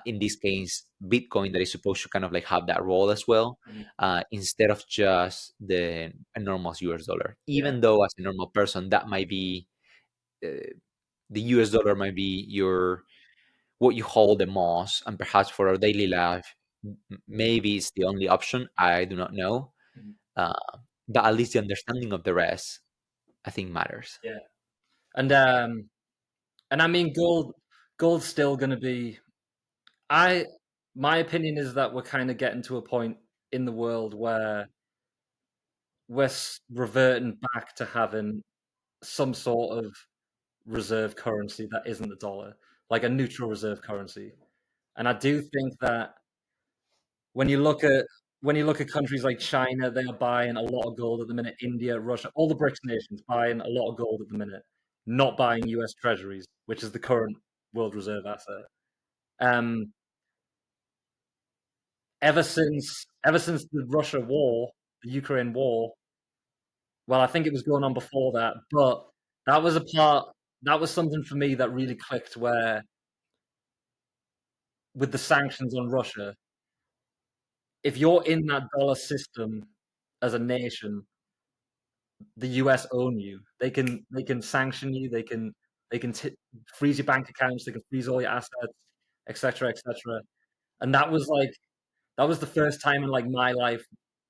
in this case, Bitcoin that is supposed to kind of like have that role as well, Mhm. instead of just the enormous US dollar. Yeah, Even though as a normal person, that might be uh, the US dollar might be your what you hold the most, and perhaps for our daily life, maybe it's the only option. I do not know. mhm, Uh, but at least the understanding of the rest, I think, matters. yeah. And, I mean, gold's still gonna be I my opinion is that we're kinda getting to a point in the world where reverting back to having some sort of reserve currency that isn't the dollar, like a neutral reserve currency. And I do think that when you look at countries like China, they are buying a lot of gold at the minute. India, Russia, all the BRICS nations buying a lot of gold at the minute, not buying US treasuries, which is the current world reserve asset. Um, ever since the Russia war, the Ukraine war, well, I think it was going on before that, but that was a part that was something for me that really clicked where with the sanctions on Russia, if you're in that dollar system as a nation, the US own you. They can sanction you, they can freeze your bank accounts, they can freeze all your assets, etc., etc. And that was like that was the first time in like my life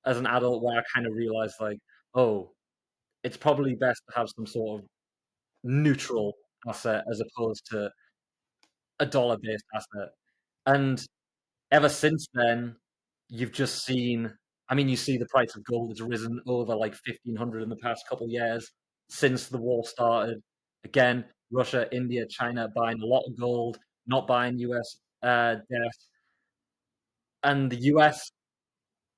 as an adult where I kind of realized like, oh, it's probably best to have some sort of neutral asset as opposed to a dollar-based asset. And ever since then, you've just seen I mean, you see the price of gold has risen over like 1,500 in the past couple of years since the war started. Again, Russia, India, China buying a lot of gold, not buying US debt, and the US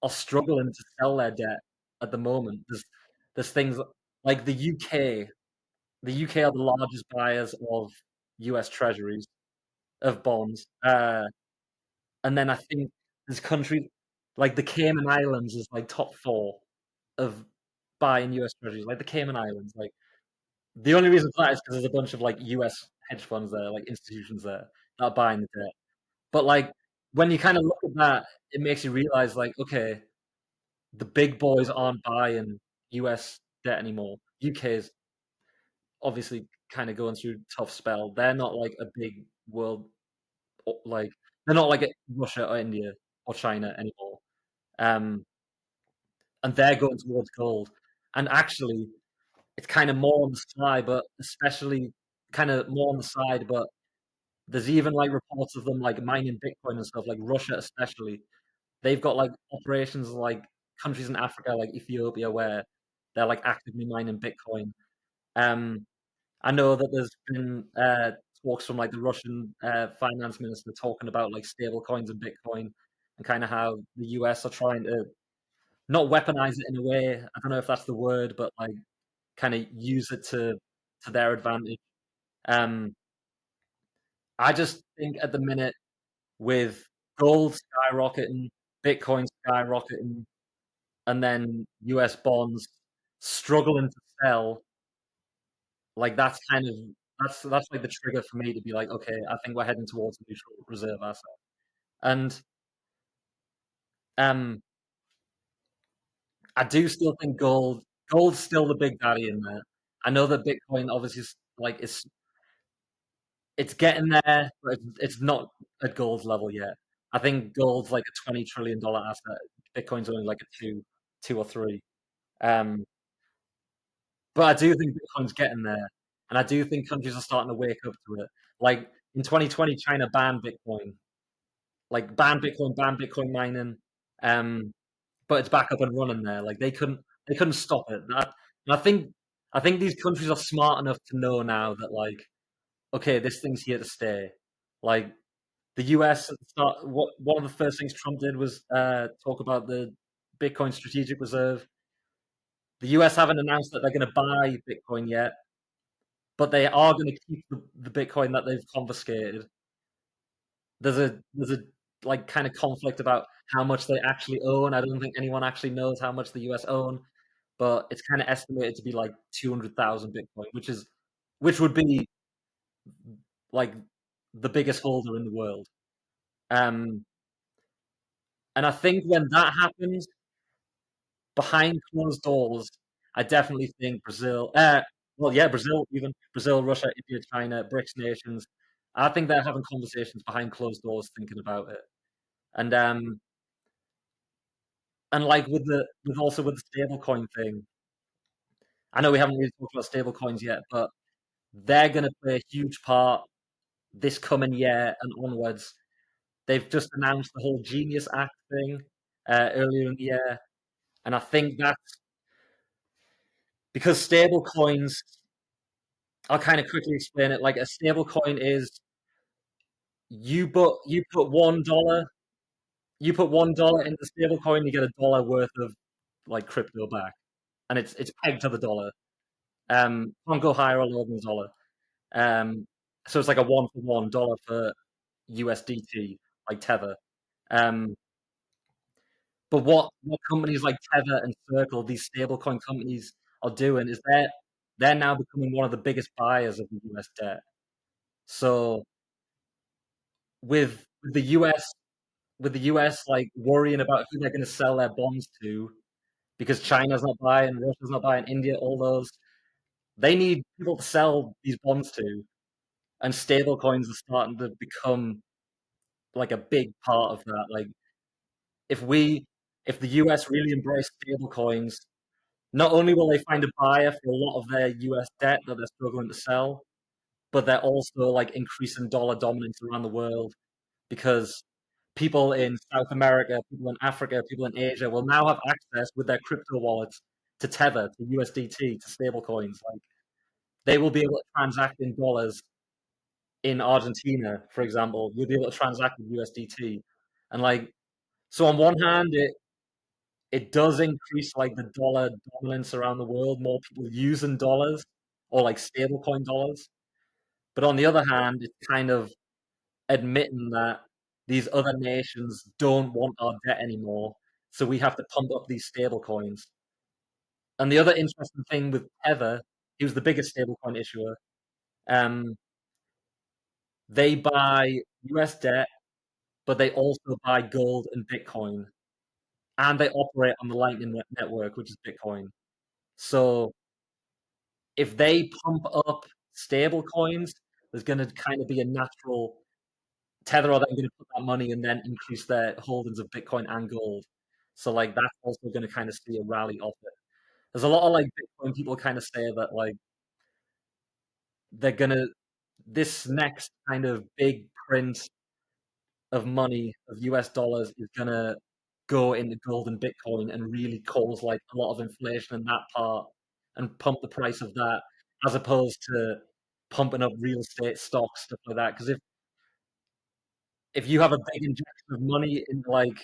are struggling to sell their debt at the moment. There's things like The UK are the largest buyers of US treasuries, of bonds. And then I think there's countries like the Cayman Islands is like top 4 of buying US treasuries, like the Cayman Islands. Like the only reason for that is because there's a bunch of like US hedge funds there, like institutions there that are buying the debt. But like when you kind of look at that, it makes you realize like, okay, the big boys aren't buying US debt anymore. UK is obviously kind of going through a tough spell. They're not like a big world, like they're not like Russia or India or China anymore. Um, and they're going towards gold. And actually, it's kind of more on the side, but especially kind of more on the side. But there's even like reports of them like mining Bitcoin and stuff, like Russia especially. They've got like operations like countries in Africa, like Ethiopia, where they're like actively mining Bitcoin. Um, I know that there's been talks from like the Russian finance minister talking about like stable coins and Bitcoin and kind of how the US are trying to not weaponize it in a way. I don't know if that's the word, but like kind of use it to their advantage. Um, I just think at the minute with gold skyrocketing, Bitcoin skyrocketing, and then US bonds struggling to sell, like that's like the trigger for me to be like, okay, I think we're heading towards a neutral reserve asset. And um, I do still think gold's still the big daddy in there. I know that Bitcoin obviously is like it's getting there, but it's not at gold's level yet. I think gold's like a $20 trillion asset. Bitcoin's only like a two or three. Um, but I do think Bitcoin's getting there, and I do think countries are starting to wake up to it. Like in 2020, China banned Bitcoin, like banned Bitcoin mining. Um, but it's back up and running there. Like they couldn't stop it. And I think these countries are smart enough to know now that like okay, this thing's here to stay. Like the US at the start, one of the first things Trump did was talk about the Bitcoin strategic reserve. The US haven't announced that they're going to buy Bitcoin yet, but they are going to keep the Bitcoin that they've confiscated. There's a like kind of conflict about how much they actually own. I don't think anyone actually knows how much the US own, but it's kind of estimated to be like 200,000 Bitcoin, which would be like the biggest holder in the world. Um, and I think when that happens, behind closed doors, I definitely think Brazil, well, yeah, Brazil, even Brazil, Russia, India, China, BRICS nations, I think they're having conversations behind closed doors, thinking about it. And like with the stablecoin thing, I know we haven't really talked about stablecoins yet, but they're going to play a huge part this coming year and onwards. They've just announced the whole Genius Act thing earlier in the year, and I think that's because stablecoins. I'll kind of quickly explain it. Like a stablecoin is you put $1 into the stablecoin, you get $1 worth of like crypto back, and it's pegged to the dollar. Can't go higher or lower than the dollar. Um, so it's like a one for one dollar for USDT, like Tether. Um, but what companies like Tether and Circle, these stablecoin companies, are doing is they're now becoming one of the biggest buyers of the US debt. So with the US like worrying about who they're going to sell their bonds to because China's not buying, Russia's not buying, India, all those, they need people to sell these bonds to, and stable coins are starting to become like a big part of that. Like if we if the US really embrace stable coins, not only will they find a buyer for a lot of their US debt that they're struggling to sell, but they're also like increasing dollar dominance around the world because people in South America, people in Africa, people in Asia will now have access with their crypto wallets to Tether, to USDT, to stable coins. Like they will be able to transact in dollars in Argentina, for example. You'll be able to transact with USDT. And like so on one hand it does increase like the dollar dominance around the world, more people using dollars or like stablecoin dollars. But on the other hand, it's kind of admitting that these other nations don't want our debt anymore, so we have to pump up these stable coins. And the other interesting thing with Tether, who's the biggest stablecoin issuer, um, they buy US debt, but they also buy gold and Bitcoin, and they operate on the Lightning Network, which is Bitcoin. So if they pump up stable coins, there's going to kind of be a natural Tether are then going to put that money and then increase their holdings of Bitcoin and gold. So like that's also going to kind of see a rally of it. There's a lot of like Bitcoin people kind of say that like they're gonna this next kind of big print of money of US dollars is gonna go into gold and Bitcoin and really cause like a lot of inflation in that part and pump the price of that as opposed to pumping up real estate stocks, stuff like that. Because if you have a big injection of money in like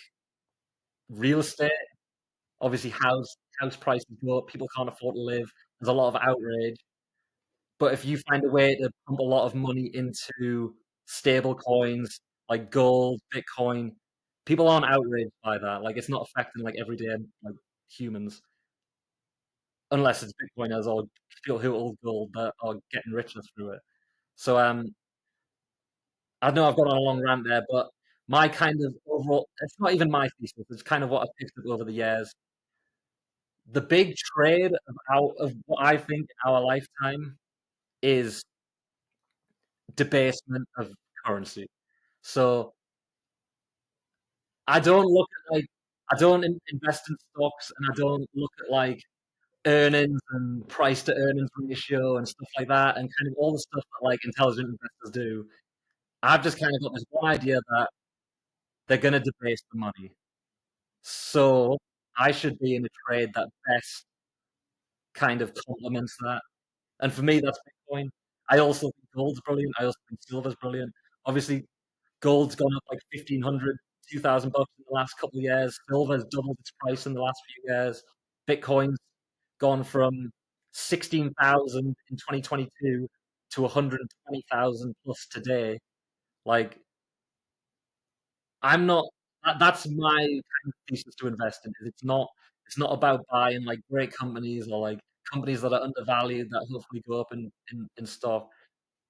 real estate, obviously house prices go up, people can't afford to live. There's a lot of outrage. But if you find a way to pump a lot of money into stable coins like gold, Bitcoin, people aren't outraged by that. Like it's not affecting like everyday like humans, unless it's Bitcoiners or people who hold gold that are getting richer through it. So I know I've gone on a long rant there, but my kind of overall, it's not even my thesis, it's kind of what I've picked up over the years. The big trade of what I think our lifetime is debasement of currency. So I don't look at like I don't invest in stocks, and I don't look at like earnings and price to earnings ratio and stuff like that, and kind of all the stuff that like intelligent investors do. I've just kind of got this one idea that they're going to debase the money. So I should be in a trade that best kind of complements that. And for me, that's Bitcoin. I also think gold's brilliant. I also think silver's brilliant. Obviously, gold's gone up like 1,500, 2,000 bucks in the last couple of years. Silver's doubled its price in the last few years. Bitcoin's gone from 16,000 in 2022 to 120,000 plus today. Like, I'm not. That's my kind of thesis to invest in. Is it's not about buying like great companies or like companies that are undervalued that hopefully go up in stock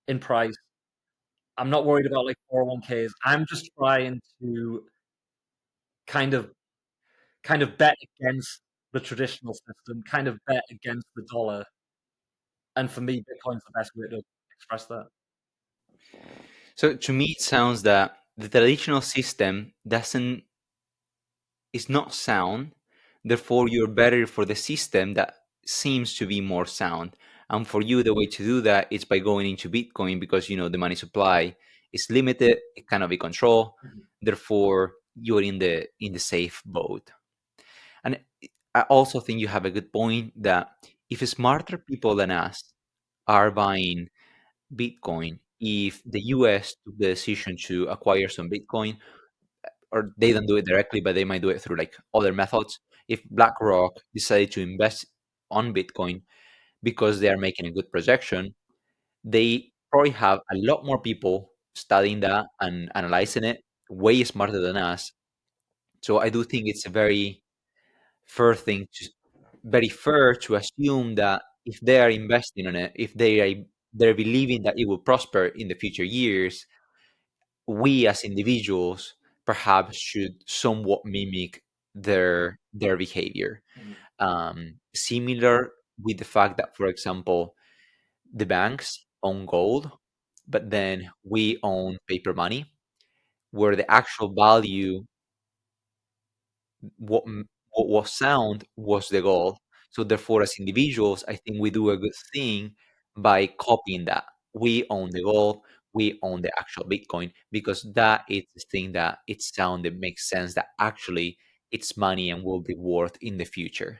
in price. I'm not worried about like 401ks. I'm just trying to kind of kind of bet against the traditional system, kind of bet against the dollar. And for me, Bitcoin's the best way to express that. So to me, it sounds that the traditional system doesn't is not sound. Therefore, you're better for the system that seems to be more sound. And for you, the way to do that is by going into Bitcoin because you know the money supply is limited, it cannot be controlled. Mhm. Therefore, you're in the safe boat. And I also think you have a good point that if smarter people than us are buying Bitcoin, if the US took the decision to acquire some Bitcoin, or they don't do it directly, but they might do it through like other methods. If BlackRock decided to invest on Bitcoin because they are making a good projection, they probably have a lot more people studying that and analyzing it, way smarter than us. So I do think it's a very fair thing very fair to assume that if they are investing in it, if they're believing that it will prosper in the future years, we as individuals perhaps should somewhat mimic their behavior. Similar with the fact that, for example, the banks own gold, but then we own paper money, where the actual value, what what was sound was the goal. So therefore, as individuals, I think we do a good thing by copying that. We own the gold, we own the actual Bitcoin, because that is the thing that it's sound, that makes sense, that actually it's money and will be worth in the future.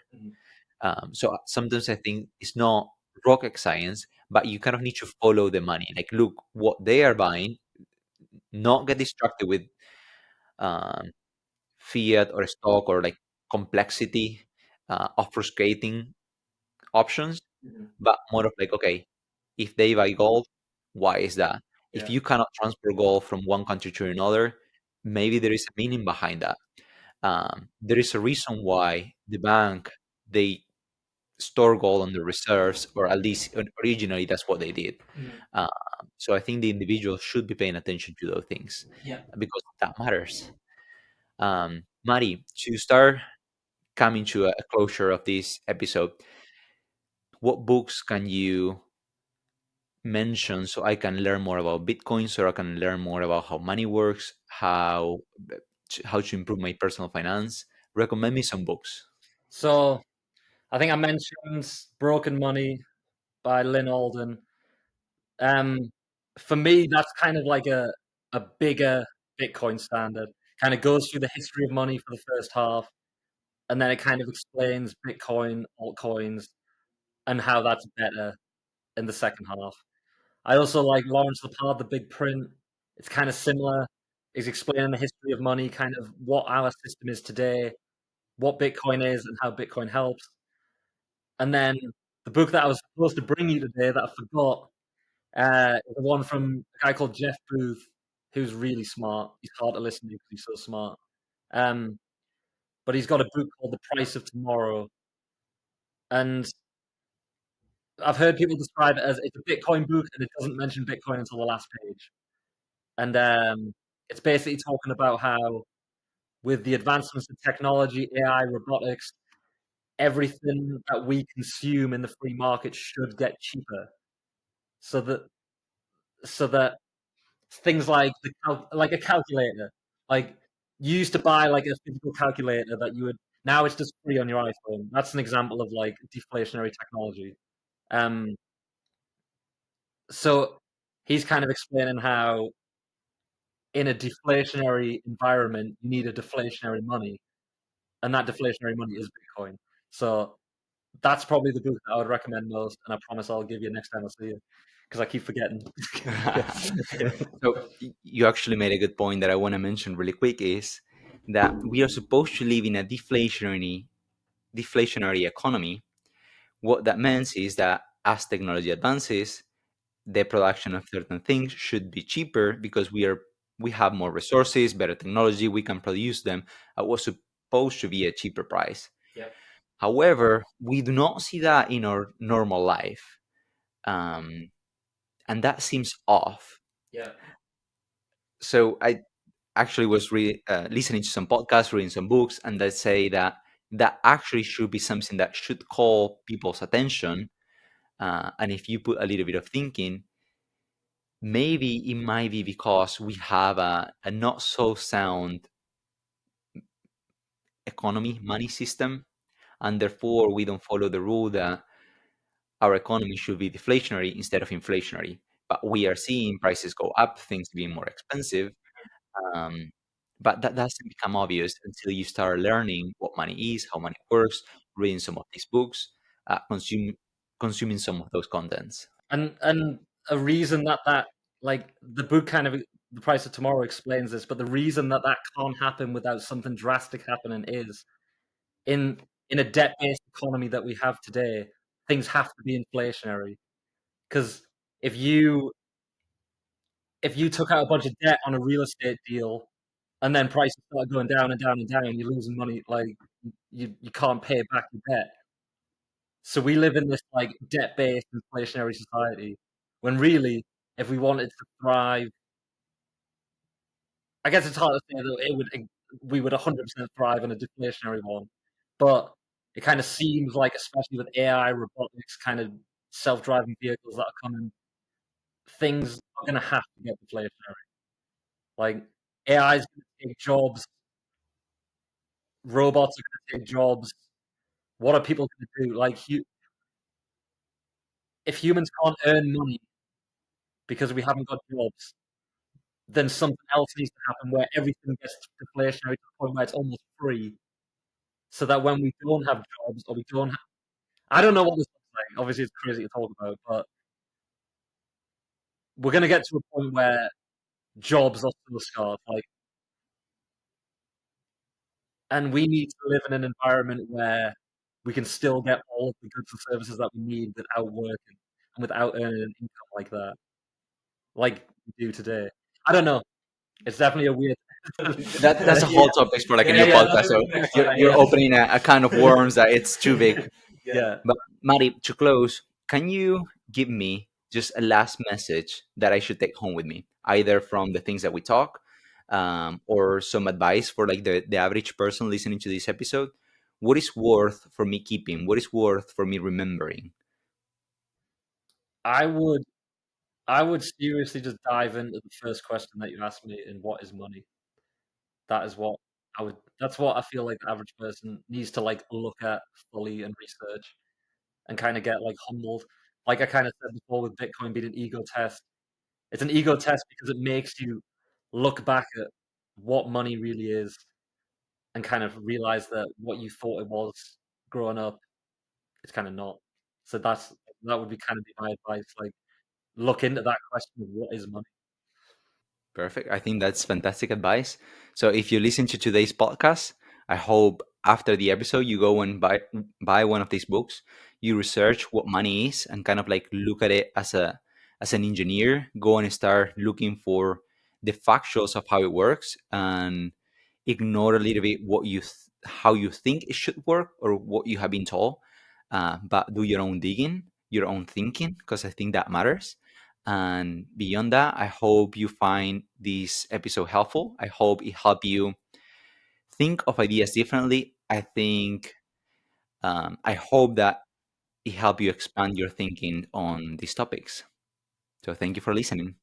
So sometimes I think it's not rocket science, but you kind of need to follow the money. Like, look what they are buying, not get distracted with um, fiat or stock or like complexity of frustrating options, but more of like, okay, if they buy gold, why is that? If you cannot transfer gold from one country to another, maybe there is a meaning behind that. There is a reason why the bank, they store gold on the reserves, or at least originally that's what they did. Uh, so I think the individual should be paying attention to those things because that matters. Mari, to start coming to a closure of this episode, what books can you mention so I can learn more about Bitcoin, so I can learn more about how money works, how to improve my personal finance? Recommend me some books. So I think I mentioned Broken Money by Lynn Alden. Um, for me, that's kind of like a bigger Bitcoin standard. Kind of goes through the history of money for the first half, and then it kind of explains Bitcoin, altcoins, and how that's better in the second half. I also like Lawrence Lepard, The Big Print. It's kind of similar. He's explaining the history of money, kind of what our system is today, what Bitcoin is, and how Bitcoin helps. And then the book that I was supposed to bring you today that I forgot, the one from a guy called Jeff Booth, who's really smart. He's hard to listen to because he's so smart. Um, but he's got a book called The Price of Tomorrow, and I've heard people describe it as it's a Bitcoin book and it doesn't mention Bitcoin until the last page. And it's basically talking about how, with the advancements in technology, AI, robotics, everything that we consume in the free market should get cheaper, so that so that things like like a calculator, like you used to buy like a physical calculator that you would now it's just free on your iPhone. That's an example of like deflationary technology. Um, so he's kind of explaining how in a deflationary environment you need a deflationary money, and that deflationary money is Bitcoin. So that's probably the book that I would recommend most, and I promise I'll give you next time I see you because I keep forgetting. So you actually made a good point that I want to mention really quick, is that we are supposed to live in a deflationary economy. What that means is that as technology advances, the production of certain things should be cheaper because we have more resources, better technology, we can produce them at what's supposed to be a cheaper price. Yep. However, we do not see that in our normal life, um, and that seems off. Yeah. So I actually was listening to some podcasts, reading some books, and they say that that actually should be something that should call people's attention. And if you put a little bit of thinking, maybe it might be because we have a not so sound economy, money system, and therefore we don't follow the rule that our economy should be deflationary instead of inflationary. But we are seeing prices go up, things being more expensive. Um, but that doesn't become obvious until you start learning what money is, how money works, reading some of these books, consuming some of those contents. And a reason that like the book kind of The Price of Tomorrow explains this, but the reason that that can't happen without something drastic happening is in in a debt-based economy that we have today, things have to be inflationary. Because if you if you took out a bunch of debt on a real estate deal and then prices start going down and down and down, you're losing money. Like you can't pay back your debt. So we live in this like debt-based inflationary society when really, if we wanted to thrive, I guess it's hard to say that we would 100% thrive in a deflationary one, but it kind of seems like, especially with AI, robotics, kind of self-driving vehicles that are coming, things are going to have to get deflationary. Like AI is going to take jobs, robots are going to take jobs. What are people going to do? Like, if humans can't earn money because we haven't got jobs, then something else needs to happen where everything gets deflationary to the point where it's almost free, so that when we don't have jobs or we don't have, I don't know what this looks like. Obviously, it's crazy to talk about, but we're going to get to a point where jobs are still scarce. Like, and we need to live in an environment where we can still get all of the goods and services that we need without working and without earning an income like that, like we do today. I don't know. It's definitely a weird. That's a whole topic for like a Yeah, new yeah. podcast. So you're Yeah, opening a can of worms that it's too big. yeah. But Mari, to close, can you give me just a last message that I should take home with me, either from the things that we talk, or some advice for like the average person listening to this episode? What is worth for me keeping? What is worth for me remembering? I would I would seriously just dive into the first question that you asked me in what is money. That is what that's what I feel like the average person needs to like look at fully and research and kind of get like humbled. Like I kind of said before with Bitcoin being an ego test. It's an ego test because it makes you look back at what money really is and kind of realize that what you thought it was growing up, it's kind of not. So that would be kind of be my advice. Like look into that question of what is money. Perfect. I think that's fantastic advice. So if you listen to today's podcast, I hope after the episode you go and buy one of these books. You research what money is and kind of like look at it as an engineer. Go and start looking for the factuals of how it works and ignore a little bit how you think it should work or what you have been told. But do your own digging, your own thinking, because I think that matters. And beyond that, I hope you find this episode helpful. I hope it helped you think of ideas differently. I hope that it helped you expand your thinking on these topics. So thank you for listening.